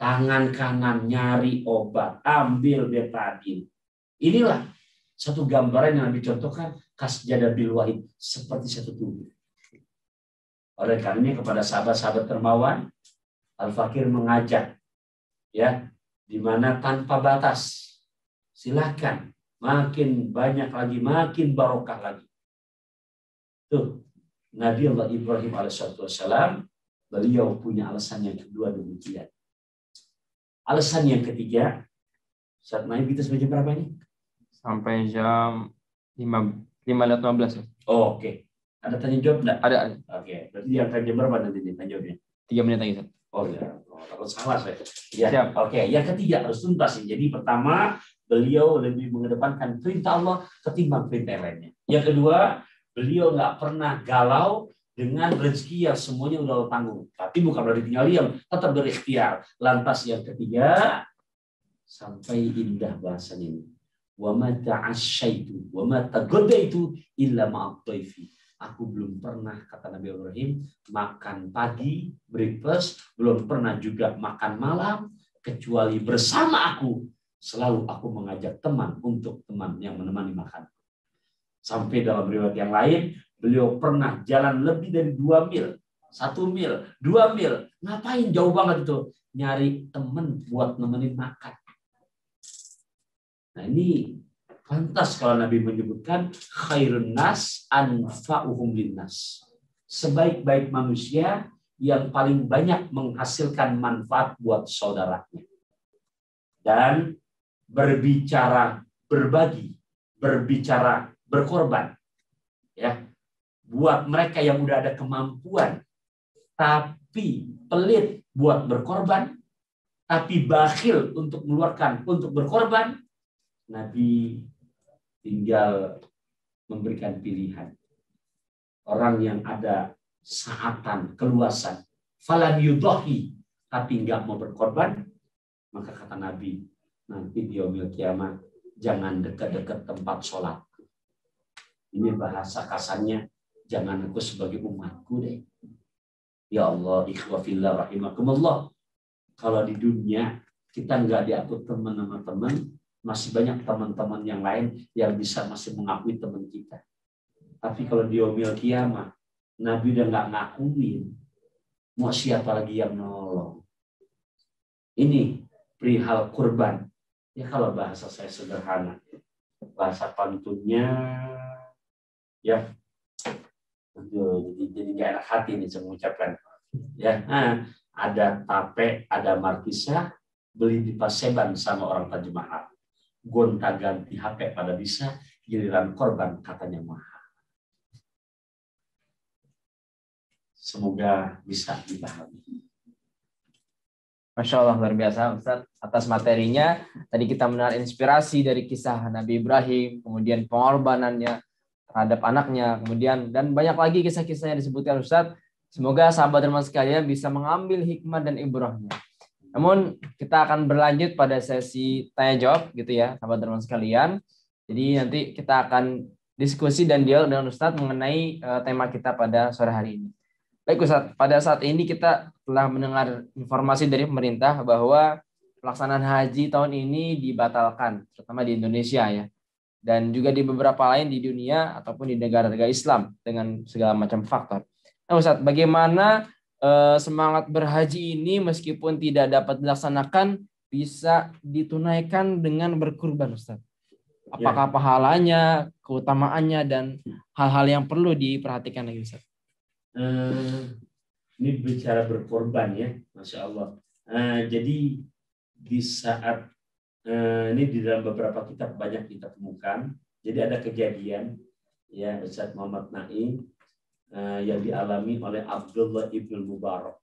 Speaker 3: Tangan kanan nyari obat, ambil betadin. Inilah satu gambaran yang dicontohkan kasjada bil wahid, seperti satu tubuh. Oleh karenanya kepada sahabat-sahabat dermawan, Al-Fakir mengajak, ya, di mana tanpa batas. Silakan, makin banyak lagi, makin barokah lagi. Tuh, Nabi Allah Ibrahim alaihissalam, beliau punya alasan yang kedua demikian. Alasan yang ketiga, saat main kita sampai jam berapa ini?
Speaker 2: Sampai jam 5:15 ya.
Speaker 3: Oh, oke. Ada tanya jawab enggak?
Speaker 2: Ada.
Speaker 3: Oke, berarti yang tanya jam berapa nanti tanya jawabnya?
Speaker 2: 3 menit lagi, Ustaz.
Speaker 3: Oh ya, takut salah saya. Ya, oke. Yang ketiga harus tuntas. Jadi pertama, beliau lebih mengedepankan perintah Allah ketimbang perintah lainnya. Yang kedua, beliau nggak pernah galau dengan rezeki yang semuanya udah tanggung. Tapi bukan berarti tinggal diam, tetap berikhtiar. Lantas yang ketiga, sampai indah bahasanya ini. Wa ma ta'asyaitu wa ma taghadaitu illa ma'ad dhaifi. Aku belum pernah, kata Nabi Ibrahim, makan pagi, breakfast, belum pernah juga makan malam, kecuali bersama aku. Selalu aku mengajak teman untuk teman yang menemani makan. Sampai dalam riwayat yang lain, beliau pernah jalan lebih dari 2 mil, 1 mil, 2 mil. Ngapain jauh banget itu? Nyari teman buat nemenin makan. Nah ini pantas kalau Nabi menyebutkan khairun nas anfa'uhum linnas. Sebaik-baik manusia yang paling banyak menghasilkan manfaat buat saudaranya. Dan berbicara berbagi, berbicara berkorban. Ya. Buat mereka yang udah ada kemampuan tapi pelit buat berkorban, tapi bakhil untuk mengeluarkan untuk berkorban, Nabi tinggal memberikan pilihan. orang yang ada saatan, keluasan, falan yudhahi, tapi nggak mau berkorban, maka kata Nabi, nanti di yaumil kiamat jangan dekat-dekat tempat sholat. Ini bahasa kasarnya, jangan aku sebagai umatku deh. Ya Allah, ikhwafillah rahimakumullah. Kalau di dunia kita nggak diatur teman sama teman, masih banyak teman-teman yang lain yang bisa masih mengakui teman kita. Tapi kalau di yaumil kiamat, Nabi udah nggak ngakuin, mau siapa lagi yang nolong? Ini perihal kurban. Ya kalau bahasa saya sederhana, bahasa pantunnya, ya, jadi nggak enak hati nih saya mengucapkan. Ya, ada tape, ada markisah, beli di Paseban sama orang Tanjung Mahal. Gonta-ganti HP pada bisa, giliran korban katanya mahal. Semoga bisa dipahami.
Speaker 2: Masya Allah, luar biasa Ustaz atas materinya. Tadi kita mendengar inspirasi dari kisah Nabi Ibrahim, kemudian pengorbanannya terhadap anaknya, kemudian dan banyak lagi kisah-kisah yang disebutkan Ustaz. Semoga sahabat teman sekalian bisa mengambil hikmah dan ibrahnya. Namun kita akan berlanjut pada sesi tanya jawab gitu ya sahabat teman sekalian. Jadi nanti kita akan diskusi dan dialog dengan Ustadz mengenai tema kita pada sore hari ini. Baik Ustadz, pada saat ini kita telah mendengar informasi dari pemerintah bahwa pelaksanaan haji tahun ini dibatalkan, terutama di Indonesia ya. Dan juga di beberapa lain di dunia ataupun di negara-negara Islam dengan segala macam faktor. Nah Ustadz, bagaimana semangat berhaji ini meskipun tidak dapat dilaksanakan bisa ditunaikan dengan berkurban Ustaz? Apakah pahalanya, keutamaannya, dan hal-hal yang perlu diperhatikan lagi Ustaz?
Speaker 3: Ini bicara berkorban ya, Masya Allah. Jadi di saat ini di dalam beberapa kitab banyak kita temukan. Jadi ada kejadian ya Ustaz Muhammad Naim yang dialami oleh Abdullah ibn Mubarak.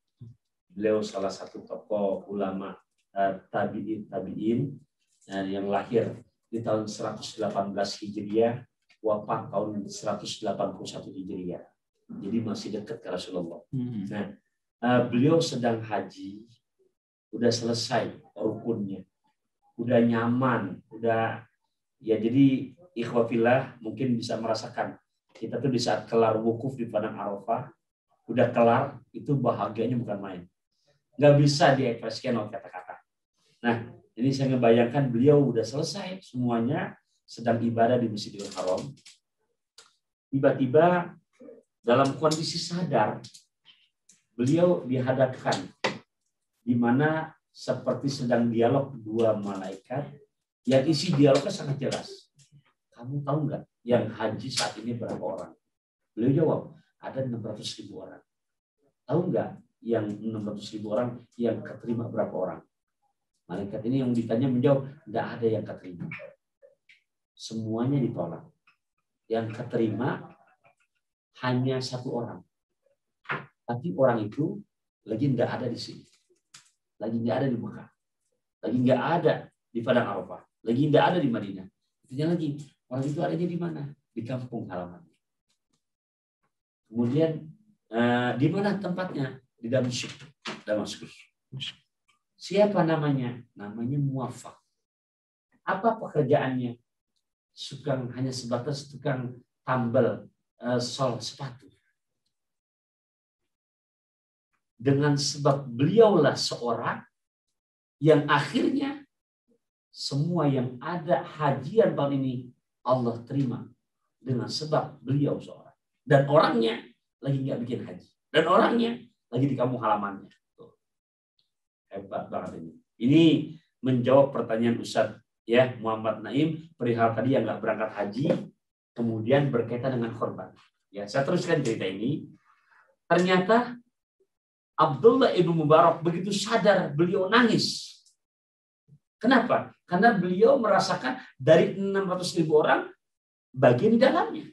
Speaker 3: Beliau salah satu tokoh ulama tabi'in yang lahir di tahun 118 Hijriah, wafat tahun 181 Hijriah. Jadi masih dekat ke Rasulullah. Nah, beliau sedang haji, udah selesai rukunnya, udah nyaman, udah ya jadi ikhwafillah mungkin bisa merasakan kita tuh di saat kelar wukuf di padang Arafah, udah kelar itu bahagianya bukan main, nggak bisa diekspresikan oleh kata-kata. Nah ini saya ngebayangkan beliau udah selesai semuanya, sedang ibadah di Masjidil Haram, tiba-tiba dalam kondisi sadar beliau dihadapkan di mana seperti sedang dialog dua malaikat yang isi dialognya sangat jelas. Kamu tahu nggak yang haji saat ini berapa orang? Beliau jawab, ada 600.000 orang. Tahu nggak yang 600.000 orang yang keterima berapa orang? Malaikat ini yang ditanya menjawab, nggak ada yang keterima. Semuanya ditolak. Yang keterima hanya 1 orang. Tapi orang itu lagi nggak ada di sini. Lagi nggak ada di Mekah. Lagi nggak ada di Padang Arafah. Lagi nggak ada di Madinah. Artinya lagi, orang itu adanya di mana? Di kampung halaman. Kemudian di mana tempatnya? Di Damaskus. Siapa namanya? Namanya Muwafaq. Apa pekerjaannya? Hanya sebatas tukang tambal sol sepatu. Dengan sebab beliaulah seorang yang akhirnya semua yang ada hajian tahun ini Allah terima dengan sebab beliau seorang. Dan orangnya lagi nggak bikin haji. Dan orangnya lagi di kampung halamannya. Tuh. Hebat banget ini. Ini menjawab pertanyaan Ustaz ya Muhammad Naim perihal tadi yang nggak berangkat haji, kemudian berkaitan dengan korban. Ya, saya teruskan cerita ini. Ternyata Abdullah ibnu Mubarak begitu sadar beliau nangis. Kenapa? Karena beliau merasakan dari 600.000 orang bagian di dalamnya.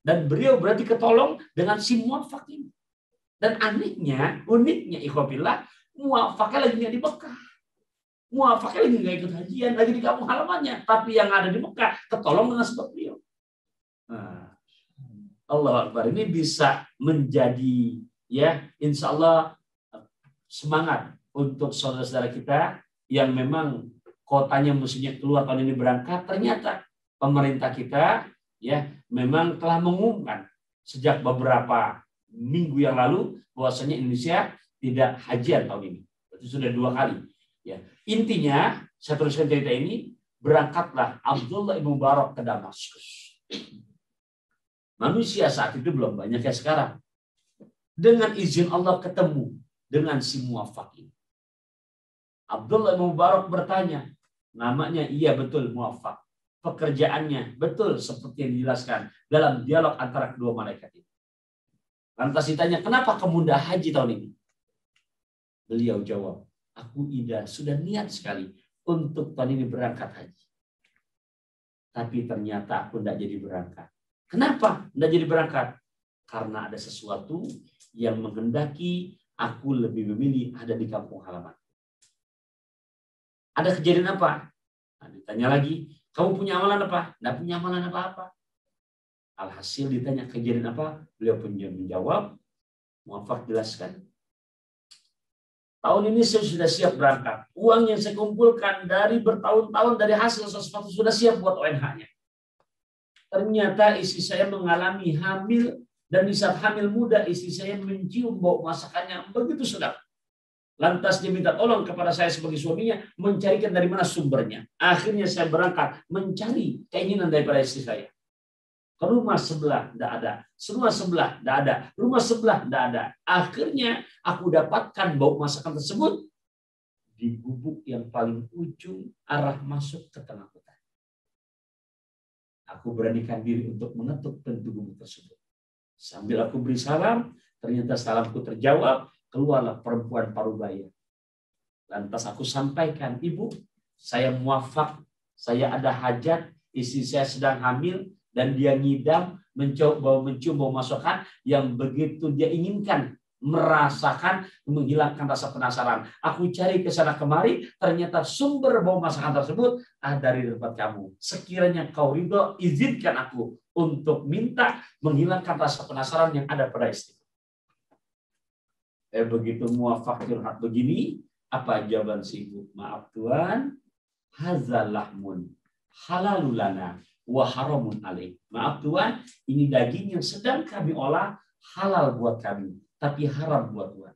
Speaker 3: Dan beliau berarti ketolong dengan si Muwafaq ini. Dan uniknya ikhwafillah, Muwafaqnya lagi nggak di Mekah. Muwafaqnya lagi nggak ikut hajian, lagi di kampung halamannya. Tapi yang ada di Mekah ketolong dengan sebab beliau. Nah, Allah Akbar. Ini bisa menjadi ya insya Allah semangat untuk saudara-saudara kita yang memang kotanya mestinya keluar tahun ini berangkat. Ternyata pemerintah kita ya memang telah mengumumkan sejak beberapa minggu yang lalu bahwasanya Indonesia tidak hajian tahun ini. Itu sudah 2 kali. Ya. Intinya saya teruskan cerita ini, berangkatlah Abdullah ibn Mubarak ke Damaskus. Manusia saat itu belum banyak kayak sekarang. Dengan izin Allah ketemu dengan si muwafaq ini. Abdullah ibn Mubarak bertanya, namanya iya betul muwafaq. Pekerjaannya betul seperti yang dijelaskan dalam dialog antara kedua malaikat ini. Lantas ditanya, kenapa kamu tidak haji tahun ini? Beliau jawab, aku sudah niat sekali untuk tahun ini berangkat haji. Tapi ternyata aku tidak jadi berangkat. Kenapa tidak jadi berangkat? Karena ada sesuatu yang menghendaki aku lebih memilih ada di kampung halaman. Ada kejadian apa? Nah, ditanya lagi, kamu punya amalan apa? Tidak punya amalan apa-apa. Alhasil ditanya kejadian apa? Beliau pun menjawab, muwafaq jelaskan. Tahun ini saya sudah siap berangkat. Uang yang saya kumpulkan dari bertahun-tahun dari hasil sesuatu sudah siap buat ONH-nya. Ternyata istri saya mengalami hamil dan di saat hamil muda istri saya mencium bau masakannya begitu sedap. Lantas dia minta tolong kepada saya sebagai suaminya mencarikan dari mana sumbernya. Akhirnya saya berangkat mencari keinginan daripada istri saya. Ke rumah sebelah tidak ada, rumah sebelah tidak ada, rumah sebelah tidak ada. Akhirnya aku dapatkan bau masakan tersebut di gubuk yang paling ujung arah masuk ke tengah hutan. Aku beranikan diri untuk mengetuk pintu gubuk tersebut. Sambil aku beri salam, ternyata salamku terjawab, keluarlah perempuan parubaya. Lantas aku sampaikan, Ibu, saya muwafaq, saya ada hajat, istri saya sedang hamil, dan dia ngidam, mencium bau masakan yang begitu dia inginkan, merasakan, menghilangkan rasa penasaran. Aku cari ke sana kemari, ternyata sumber bau masakan tersebut dari tempat kamu. Sekiranya kau ridho, izinkan aku untuk minta menghilangkan rasa penasaran yang ada pada istri. Begitu muwafaq curhat begini, apa jawaban si ibu? Maaf Tuhan, hazalahmun halalulana wa haramun alaih. Maaf Tuhan, ini daging yang sedang kami olah halal buat kami, tapi haram buat Tuhan.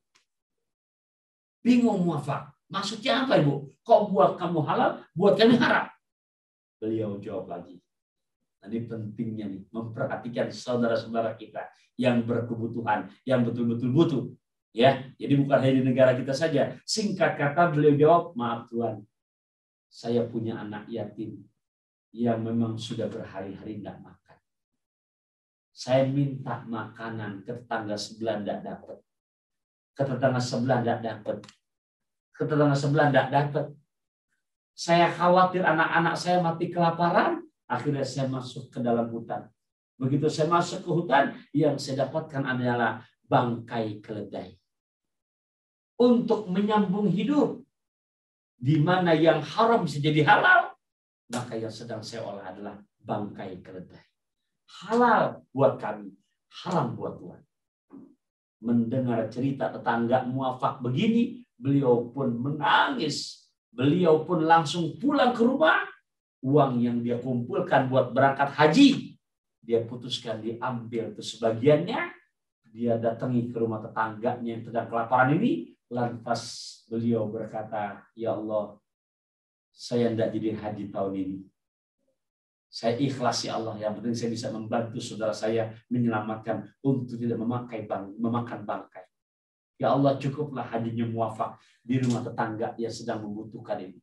Speaker 3: Bingung muwafaq. Maksudnya apa Ibu? Kok buat kamu halal, buat kami haram? Beliau jawab lagi. Nah, ini pentingnya nih, memperhatikan saudara-saudara kita yang berkebutuhan, yang betul-betul butuh. Ya, jadi bukan hanya di negara kita saja. Singkat kata beliau jawab, maaf Tuhan, saya punya anak yatim yang memang sudah berhari-hari tidak makan. Saya minta makanan ke tetangga sebelah tidak dapat. Ke tetangga sebelah tidak dapat. Ke tetangga sebelah tidak dapat. Saya khawatir anak-anak saya mati kelaparan. Akhirnya saya masuk ke dalam hutan. Begitu saya masuk ke hutan, yang saya dapatkan adalah bangkai keledai. Untuk menyambung hidup, di mana yang haram bisa jadi halal, maka yang sedang saya olah adalah bangkai keledai. Halal buat kami, haram buat Tuhan. Mendengar cerita tetangga muwafaq begini, beliau pun menangis. Beliau pun langsung pulang ke rumah. Uang yang dia kumpulkan buat berangkat haji, dia putuskan diambil itu sebagiannya. Dia datangi ke rumah tetangganya yang sedang kelaparan ini. Lantas beliau berkata, ya Allah, saya tidak jadi haji tahun ini. Saya ikhlas ya Allah, yang penting saya bisa membantu saudara saya menyelamatkan untuk tidak memakan bangkai. Ya Allah, cukuplah hajinya muwafaq di rumah tetangga yang sedang membutuhkan ini.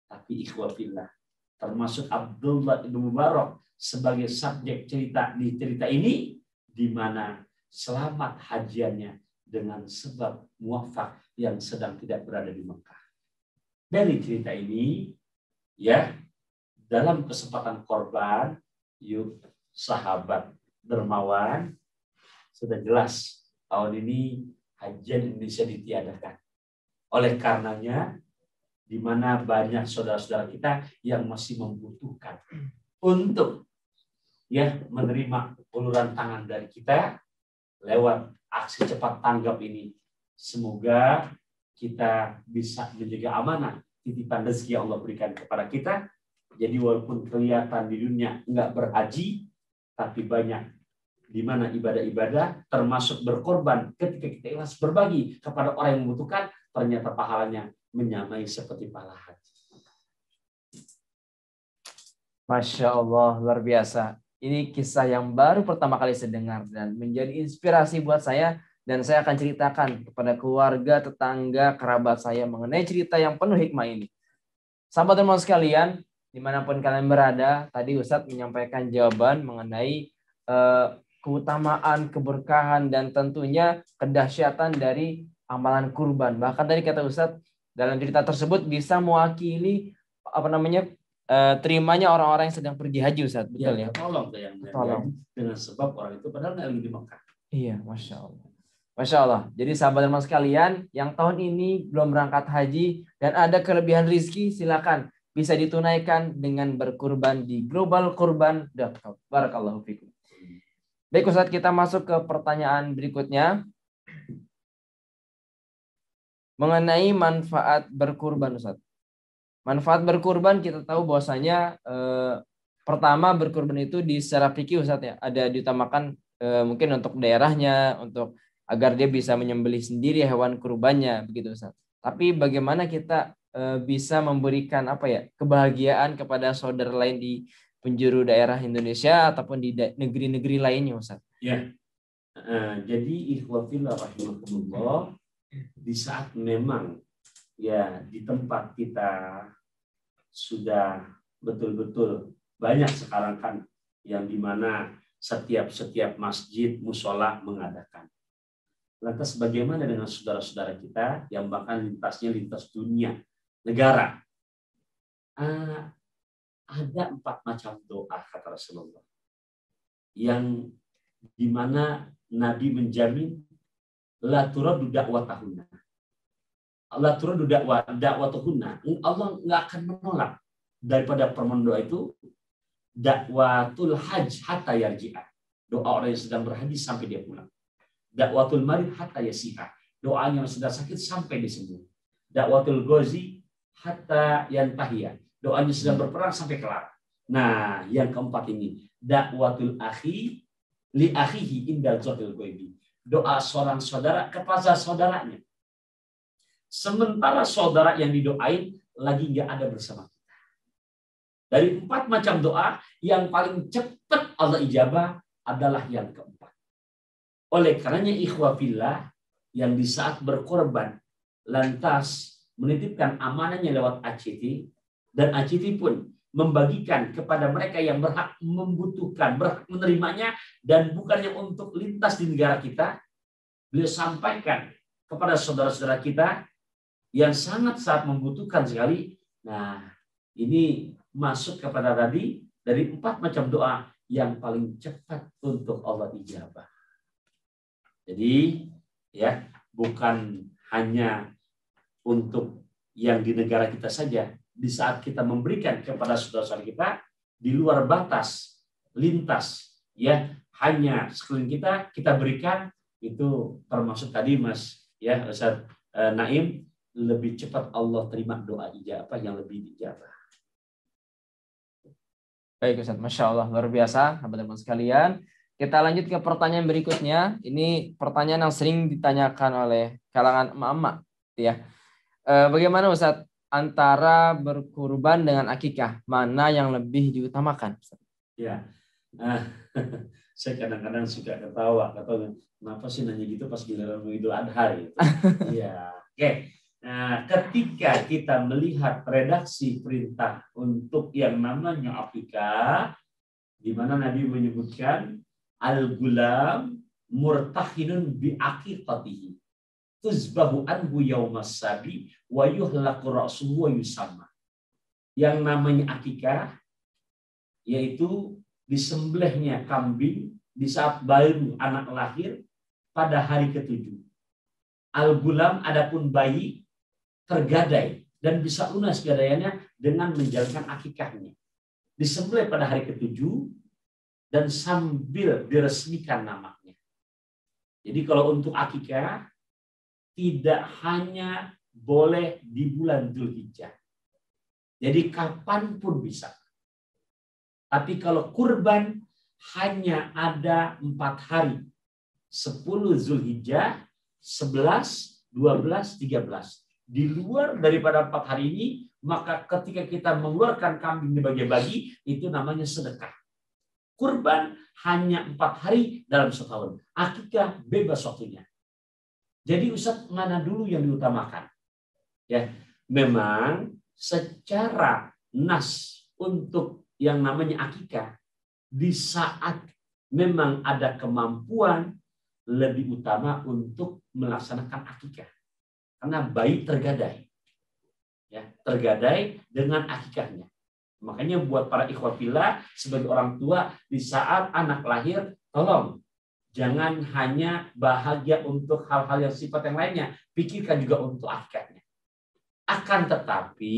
Speaker 3: Tapi ikhwah fillah, termasuk Abdullah ibn Mubarak sebagai subjek cerita di cerita ini, di mana selamat hajiannya dengan sebab muwafaq yang sedang tidak berada di Mekah. Dari cerita ini, ya, dalam kesempatan korban, yuk sahabat dermawan, sudah jelas tahun ini hajian Indonesia ditiadakan. Oleh karenanya, di mana banyak saudara-saudara kita yang masih membutuhkan untuk ya menerima uluran tangan dari kita lewat aksi cepat tanggap ini. Semoga kita bisa menjaga amanah titipan rezeki yang Allah berikan kepada kita. Jadi walaupun kelihatan di dunia nggak berhaji, tapi banyak di mana ibadah-ibadah termasuk berkorban ketika kita ikhlas berbagi kepada orang yang membutuhkan, ternyata pahalanya menyamai seperti pahala haji.
Speaker 2: Masya Allah, luar biasa. Ini kisah yang baru pertama kali saya dengar dan menjadi inspirasi buat saya, dan saya akan ceritakan kepada keluarga, tetangga, kerabat saya mengenai cerita yang penuh hikmah ini. Sahabat teman sekalian, dimanapun kalian berada, tadi Ustadz menyampaikan jawaban mengenai keutamaan, keberkahan, dan tentunya kedahsyatan dari amalan kurban. Bahkan tadi kata Ustadz, dalam cerita tersebut bisa mewakili terimanya orang-orang yang sedang pergi haji, Ustaz. Betul ya?
Speaker 3: Tolong yang dengan sebab orang itu padahal lagi di Mekah.
Speaker 2: Iya, Masya Allah. Masya Allah. Jadi sahabat teman sekalian, yang tahun ini belum berangkat haji dan ada kelebihan rizki, silakan bisa ditunaikan dengan berkurban di globalkurban.com. Barakallahu fikum. Baik Ustaz, kita masuk ke pertanyaan berikutnya. Mengenai manfaat berkurban, Ustaz. Manfaat berkurban kita tahu bahwasanya pertama berkurban itu di secara fikih Ustaz ya, ada diutamakan mungkin untuk daerahnya, untuk agar dia bisa menyembelih sendiri hewan kurbannya begitu Ustaz. Tapi bagaimana kita bisa memberikan kebahagiaan kepada saudara lain di penjuru daerah Indonesia ataupun di negeri-negeri lainnya Ustaz?
Speaker 3: Ya. Jadi ikhwatillah rahimakumullah, di saat memang ya di tempat kita sudah betul-betul banyak sekarang kan yang dimana setiap masjid musola mengadakan. Lantas bagaimana dengan saudara-saudara kita yang bahkan lintasnya lintas dunia, negara? Ada 4 macam doa kata Rasulullah yang dimana Nabi menjamin la turadu da'watahunna. Allah turun dakwatuhunna. Allah nggak akan menolak daripada permohonan doa itu dakwatul hajj hatta yarji'ah. Doa orang yang sedang berhaji sampai dia pulang. Dakwatul marid hatta yasiha. Doanya yang sedang sakit sampai dia sembuh. Dakwatul ghazi hatta yantahiya. Doanya sedang berperang sampai kelar. Nah, yang keempat ini dakwatul akhi li akhihi indal zahil ghaibi. Doa seorang saudara kepada saudaranya. Sementara saudara yang didoain lagi nggak ada bersama kita. Dari 4 macam doa, yang paling cepat Allah ijabah adalah yang keempat. Oleh karenanya ikhwah fillah yang di saat berkorban lantas menitipkan amanahnya lewat ACT, dan ACT pun membagikan kepada mereka yang berhak membutuhkan, berhak menerimanya, dan bukannya untuk lintas di negara kita, beliau sampaikan kepada saudara-saudara kita yang sangat membutuhkan sekali. Nah, ini masuk kepada tadi dari 4 macam doa yang paling cepat untuk Allah ijabah. Jadi ya, bukan hanya untuk yang di negara kita saja. Di saat kita memberikan kepada saudara-saudara kita di luar batas lintas, ya hanya sekeliling kita berikan, itu termasuk tadi Mas ya Ustaz Naim, lebih cepat Allah terima doa ijabah yang lebih ijabah.
Speaker 2: Baik Ustaz, Masya Allah, luar biasa teman-teman sekalian. Kita lanjut ke pertanyaan berikutnya. Ini pertanyaan yang sering ditanyakan oleh kalangan emak-emak ya. Bagaimana Ustaz antara berkurban dengan akikah, mana yang lebih diutamakan?
Speaker 3: Ya, saya kadang-kadang suka ketawa, kenapa sih nanya gitu pas giliran Idul Adha gitu. Ya, oke. Nah, ketika kita melihat redaksi perintah untuk yang namanya akikah, di mana Nabi menyebutkan al-gulam murtahinun bi aqiqatihi tuzbahu anhu yaumas sabi wa yuhlaqu ra'suhu wa yusamma. Yang namanya akikah yaitu disembelihnya kambing di saat baru anak lahir pada hari ke-7. Al-gulam adapun bayi tergadai dan bisa lunas gadaiannya dengan menjalankan akikahnya. Disembelih pada hari ke-7 dan sambil diresmikan namanya. Jadi kalau untuk akikah tidak hanya boleh di bulan Dzulhijjah. Jadi kapanpun bisa. Tapi kalau kurban hanya ada 4 hari. 10 Dzulhijjah, 11, 12, 13. Di luar daripada 4 hari ini, maka ketika kita mengeluarkan kambing dibagi-bagi, itu namanya sedekah. Kurban hanya 4 hari dalam setahun. Akikah bebas waktunya. Jadi Ustaz, mana dulu yang diutamakan? Ya, memang secara nas untuk yang namanya akikah, di saat memang ada kemampuan, lebih utama untuk melaksanakan akikah. Karena bayi tergadai. Ya, tergadai dengan akikahnya. Makanya buat para ikhwatillah sebagai orang tua, di saat anak lahir, tolong jangan hanya bahagia untuk hal-hal yang sifat yang lainnya, pikirkan juga untuk akikahnya. Akan tetapi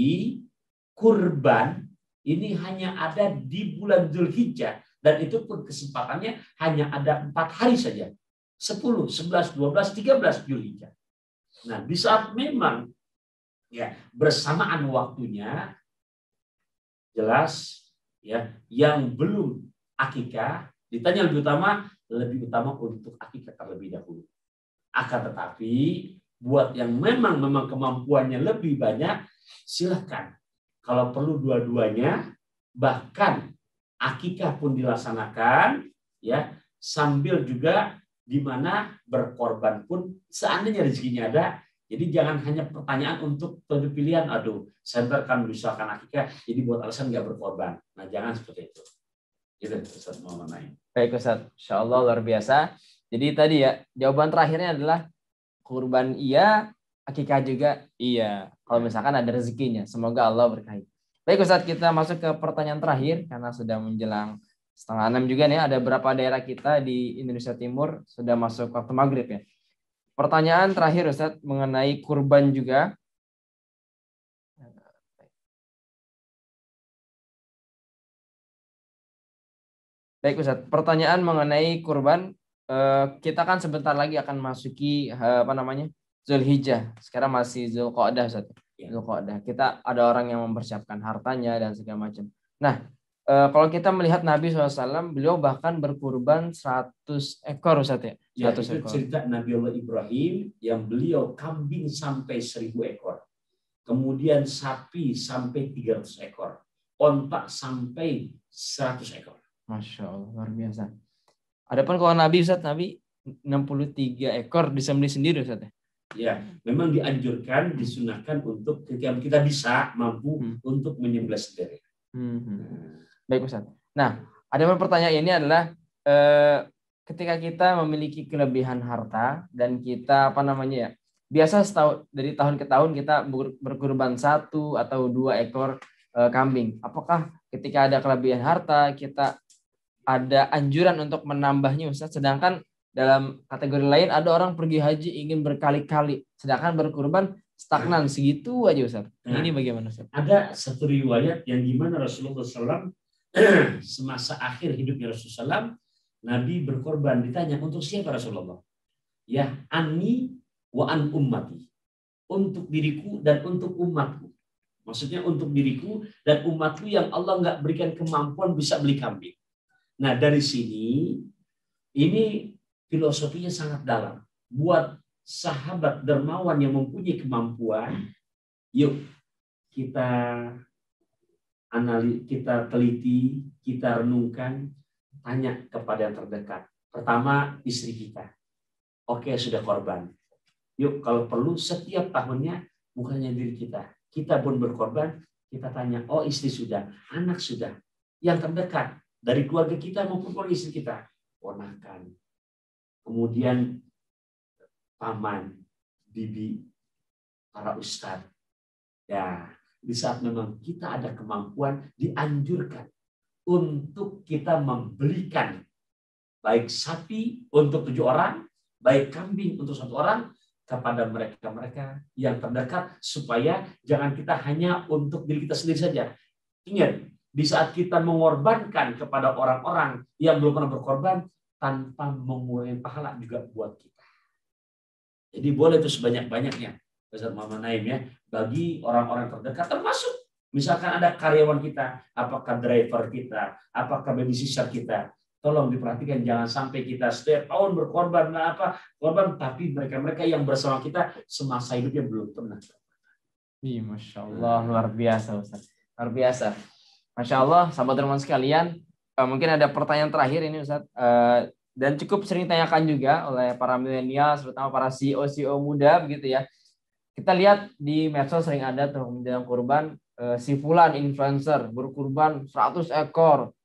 Speaker 3: kurban ini hanya ada di bulan Dzulhijjah, dan itu pun kesempatannya hanya ada 4 hari saja. 10, 11, 12, 13 Dzulhijjah. Nah, di saat memang ya bersamaan waktunya, jelas ya, yang belum akikah ditanya lebih utama untuk akikah terlebih dahulu. Akan tetapi buat yang memang kemampuannya lebih banyak, silahkan. Kalau perlu dua-duanya, bahkan akikah pun dilaksanakan ya, sambil juga di mana berkorban pun seandainya rezekinya ada. Jadi jangan hanya pertanyaan untuk pilihan, aduh, saya kan misalkan akikah, jadi buat alasan nggak berkorban. Nah, jangan seperti itu. Itu Ustaz Muhammad Naim.
Speaker 2: Baik Ustaz, Insya Allah luar biasa. Jadi tadi ya, jawaban terakhirnya adalah kurban iya, akikah juga iya. Kalau misalkan ada rezekinya, semoga Allah berkahi. Baik Ustaz, kita masuk ke pertanyaan terakhir karena sudah menjelang 5:30 juga nih. Ada berapa daerah kita di Indonesia Timur sudah masuk waktu maghrib ya. Pertanyaan terakhir Ustaz mengenai kurban juga. Baik Ustaz, pertanyaan mengenai kurban. Kita kan sebentar lagi akan masuki Dzulhijjah. Sekarang masih Dzulqa'dah Ustaz. Dzulqa'dah. Kita ada orang yang mempersiapkan hartanya dan segala macam. Nah, kalau kita melihat Nabi SAW, beliau bahkan berkurban 100 ekor Ustaz ya. 100
Speaker 3: itu
Speaker 2: ekor.
Speaker 3: Cerita Nabi Allah Ibrahim yang beliau kambing sampai 1000 ekor. Kemudian sapi sampai 300 ekor. Onta sampai 100 ekor.
Speaker 2: Masya Allah, luar biasa. Adapun kalau Nabi Ustaz, Nabi 63 ekor disembelih sendiri Ustaz ya.
Speaker 3: Ya, memang dianjurkan, disunahkan untuk ketika kita bisa mampu untuk menyembelih sendiri.
Speaker 2: Baik Ustaz. Nah, ada pertanyaan ini adalah ketika kita memiliki kelebihan harta dan kita biasa dari tahun ke tahun kita berkurban 1 atau 2 ekor kambing. Apakah ketika ada kelebihan harta kita ada anjuran untuk menambahnya Ustaz? Sedangkan dalam kategori lain ada orang pergi haji ingin berkali-kali, sedangkan berkurban stagnan segitu aja Ustaz. Ini bagaimana Ustaz?
Speaker 3: Ada satu riwayat yang dimana Rasulullah SAW semasa akhir hidupnya Rasulullah SAW, Nabi berkorban. Ditanya, untuk siapa Rasulullah? Ya, anni wa an ummati. Untuk diriku dan untuk umatku. Maksudnya untuk diriku dan umatku yang Allah nggak berikan kemampuan bisa beli kambing. Nah, dari sini ini filosofinya sangat dalam. Buat sahabat dermawan yang mempunyai kemampuan, yuk kita teliti, kita renungkan, tanya kepada yang terdekat. Pertama, istri kita. Oke, sudah korban. Yuk, kalau perlu setiap tahunnya bukannya diri kita. Kita pun berkorban, kita tanya, oh istri sudah, anak sudah. Yang terdekat, dari keluarga kita maupun keluarga istri kita. Ponakan. Kemudian paman, bibi, para ustadz. Ya, di saat memang kita ada kemampuan, dianjurkan untuk kita membelikan baik sapi untuk 7 orang, baik kambing untuk 1 orang kepada mereka-mereka yang terdekat, supaya jangan kita hanya untuk diri kita sendiri saja. Ingat, di saat kita mengorbankan kepada orang-orang yang belum pernah berkorban tanpa mengurangi pahala juga buat kita. Jadi boleh itu sebanyak-banyaknya, Ustaz Muhammad Naim ya, bagi orang-orang terdekat, termasuk misalkan ada karyawan kita, apakah driver kita, apakah babysitter kita, tolong diperhatikan jangan sampai kita setiap tahun berkorban korban, tapi mereka-mereka yang bersama kita semasa hidupnya belum pernah.
Speaker 2: Masya Allah, luar biasa Ustaz, luar biasa. Masya Allah, sahabat teman sekalian, mungkin ada pertanyaan terakhir ini Ustaz, dan cukup sering ditanyakan juga oleh para milenial, terutama para CEO muda begitu ya. Kita lihat di medsos sering ada tuh menjelang kurban, si fulan influencer berkurban 100 ekor,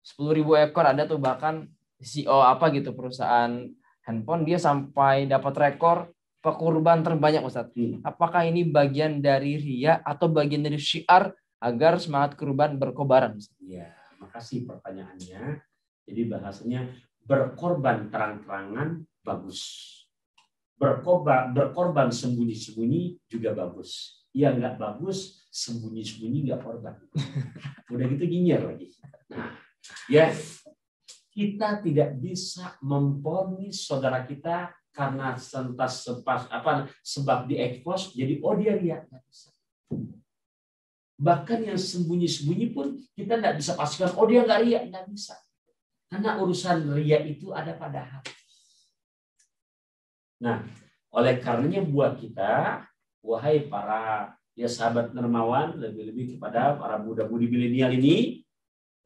Speaker 2: 10.000 ekor, ada tuh bahkan CEO apa gitu perusahaan handphone dia sampai dapat rekor pekurban terbanyak Ustaz. Apakah ini bagian dari riya atau bagian dari syiar agar semangat kurban berkobaran?
Speaker 3: Ya, makasih pertanyaannya. Jadi bahasanya berkorban terang-terangan bagus. Berkorban sembunyi-sembunyi juga bagus. Yang nggak bagus sembunyi-sembunyi nggak korban. Udah gitu nyinyir lagi. Nah, ya kita tidak bisa memvonis saudara kita karena sebab diekspos jadi dia riya. Nggak bisa. Bahkan yang sembunyi-sembunyi pun kita tidak bisa pastikan dia nggak riya, nggak bisa. Karena urusan riya itu ada pada hati. Nah, oleh karenanya buat kita, wahai para sahabat dermawan, lebih-lebih kepada para muda-mudi milenial ini,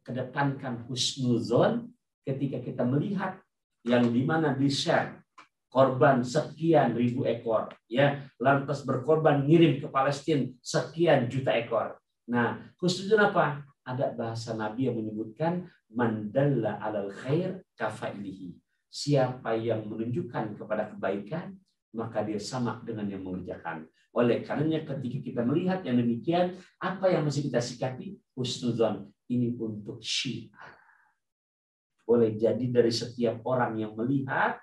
Speaker 3: kedepankan husnuzon ketika kita melihat yang dimana di-share korban sekian ribu ekor, ya, lantas berkorban ngirim ke Palestina sekian juta ekor. Nah, husnuzon apa? Ada bahasa Nabi yang menyebutkan mandalla alal khair kafailihi. Siapa yang menunjukkan kepada kebaikan, maka dia sama dengan yang mengerjakan. Oleh karenanya ketika kita melihat yang demikian, apa yang mesti kita sikapi? Husnuzon ini untuk syiar. Boleh jadi dari setiap orang yang melihat,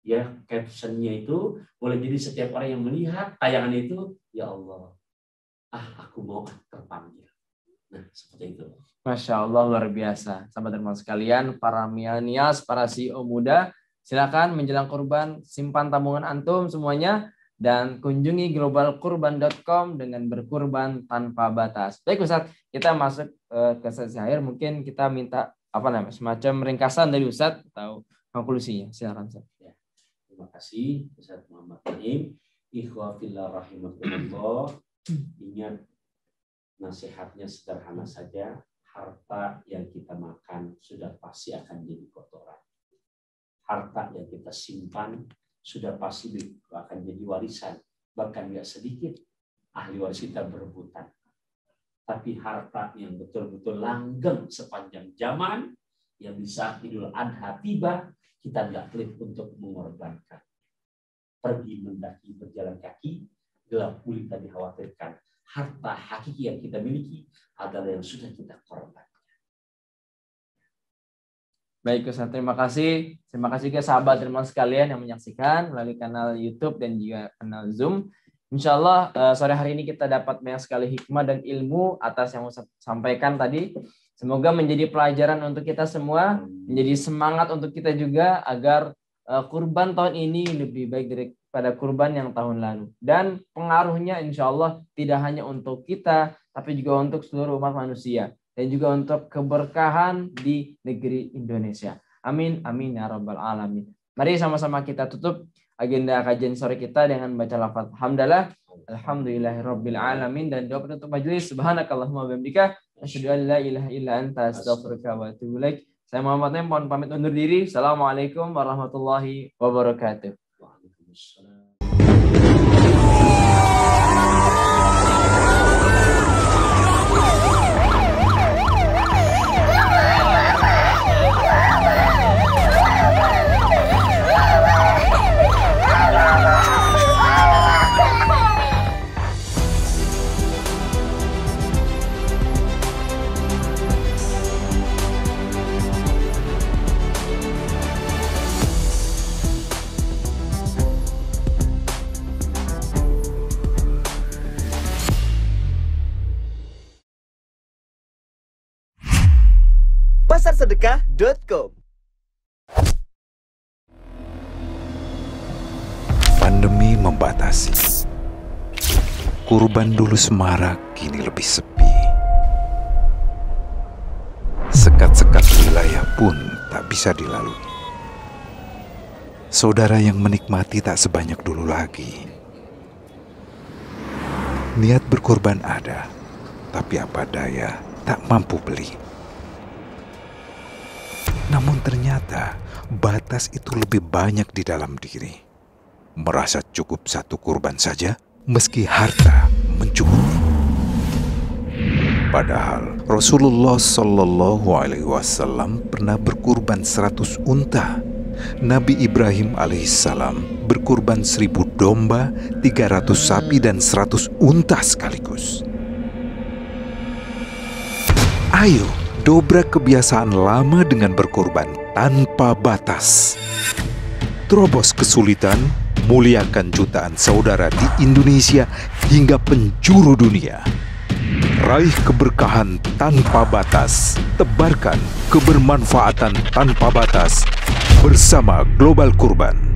Speaker 3: ya captionnya itu, boleh jadi setiap orang yang melihat tayangan itu, ya Allah, aku mau terpanggil. Nah, seperti itu.
Speaker 2: Masya Allah, luar biasa. Sahabat teman sekalian, para milenial, para CEO muda, silakan menjelang kurban, simpan tabungan antum semuanya, dan kunjungi globalkurban.com dengan berkurban tanpa batas. Baik Ustaz, kita masuk ke sesi akhir. Mungkin kita minta semacam ringkasan dari Ustaz atau konklusinya. Silakan Ustaz.
Speaker 3: Ya, terima kasih Ustaz Muhammad Naim. Ikhwa fillah rahimakumullah. Ingat, nasihatnya sederhana saja. Harta yang kita makan sudah pasti akan jadi kotoran. Harta yang kita simpan sudah pasti akan jadi warisan. Bahkan nggak sedikit ahli waris kita berebutan. Tapi harta yang betul-betul langgeng sepanjang zaman, yang bisa Idul Adha tiba, kita nggak pelit untuk mengorbankan. Pergi mendaki berjalan kaki, gelap gulita dikhawatirkan. Harta hakiki yang kita miliki adalah yang sudah kita korbankan.
Speaker 2: Baik Ustaz, terima kasih. Terima kasih ke sahabat teman sekalian yang menyaksikan melalui kanal YouTube dan juga kanal Zoom. Insya Allah sore hari ini kita dapat banyak sekali hikmah dan ilmu atas yang Ustaz sampaikan tadi. Semoga menjadi pelajaran untuk kita semua, menjadi semangat untuk kita juga agar kurban tahun ini lebih baik daripada kurban yang tahun lalu. Dan pengaruhnya insya Allah tidak hanya untuk kita, tapi juga untuk seluruh umat manusia. Dan juga untuk keberkahan di negeri Indonesia. Amin, amin ya rabbal alamin. Mari sama-sama kita tutup agenda kajian sore kita dengan baca lafaz hamdalah, alhamdulillahirabbil alamin, dan doa penutup majelis. Subhanakallahumma wa bihamdika, asyhadu an la ilaha illa anta, astaghfiruka wa atubu ilaik. Saya Muhammad Naim, mohon pamit undur diri. Assalamualaikum warahmatullahi wabarakatuh.
Speaker 3: Waalaikumsalam.
Speaker 1: pasarsedekah.com.
Speaker 4: Pandemi membatasi. Kurban dulu semarak, kini lebih sepi. Sekat-sekat wilayah pun tak bisa dilalui. Saudara yang menikmati tak sebanyak dulu lagi. Niat berkorban ada, tapi apa daya tak mampu beli. Namun ternyata batas itu lebih banyak di dalam diri. Merasa cukup satu kurban saja, meski harta mencukupi. Padahal Rasulullah Shallallahu Alaihi Wasallam pernah berkurban 100 unta. Nabi Ibrahim alaihissalam berkurban 1000 domba, 300 sapi dan 100 unta sekaligus. Ayo, dobrak kebiasaan lama dengan berkurban tanpa batas. Terobos kesulitan, muliakan jutaan saudara di Indonesia hingga penjuru dunia. Raih keberkahan tanpa batas, tebarkan kebermanfaatan tanpa batas bersama Global Kurban.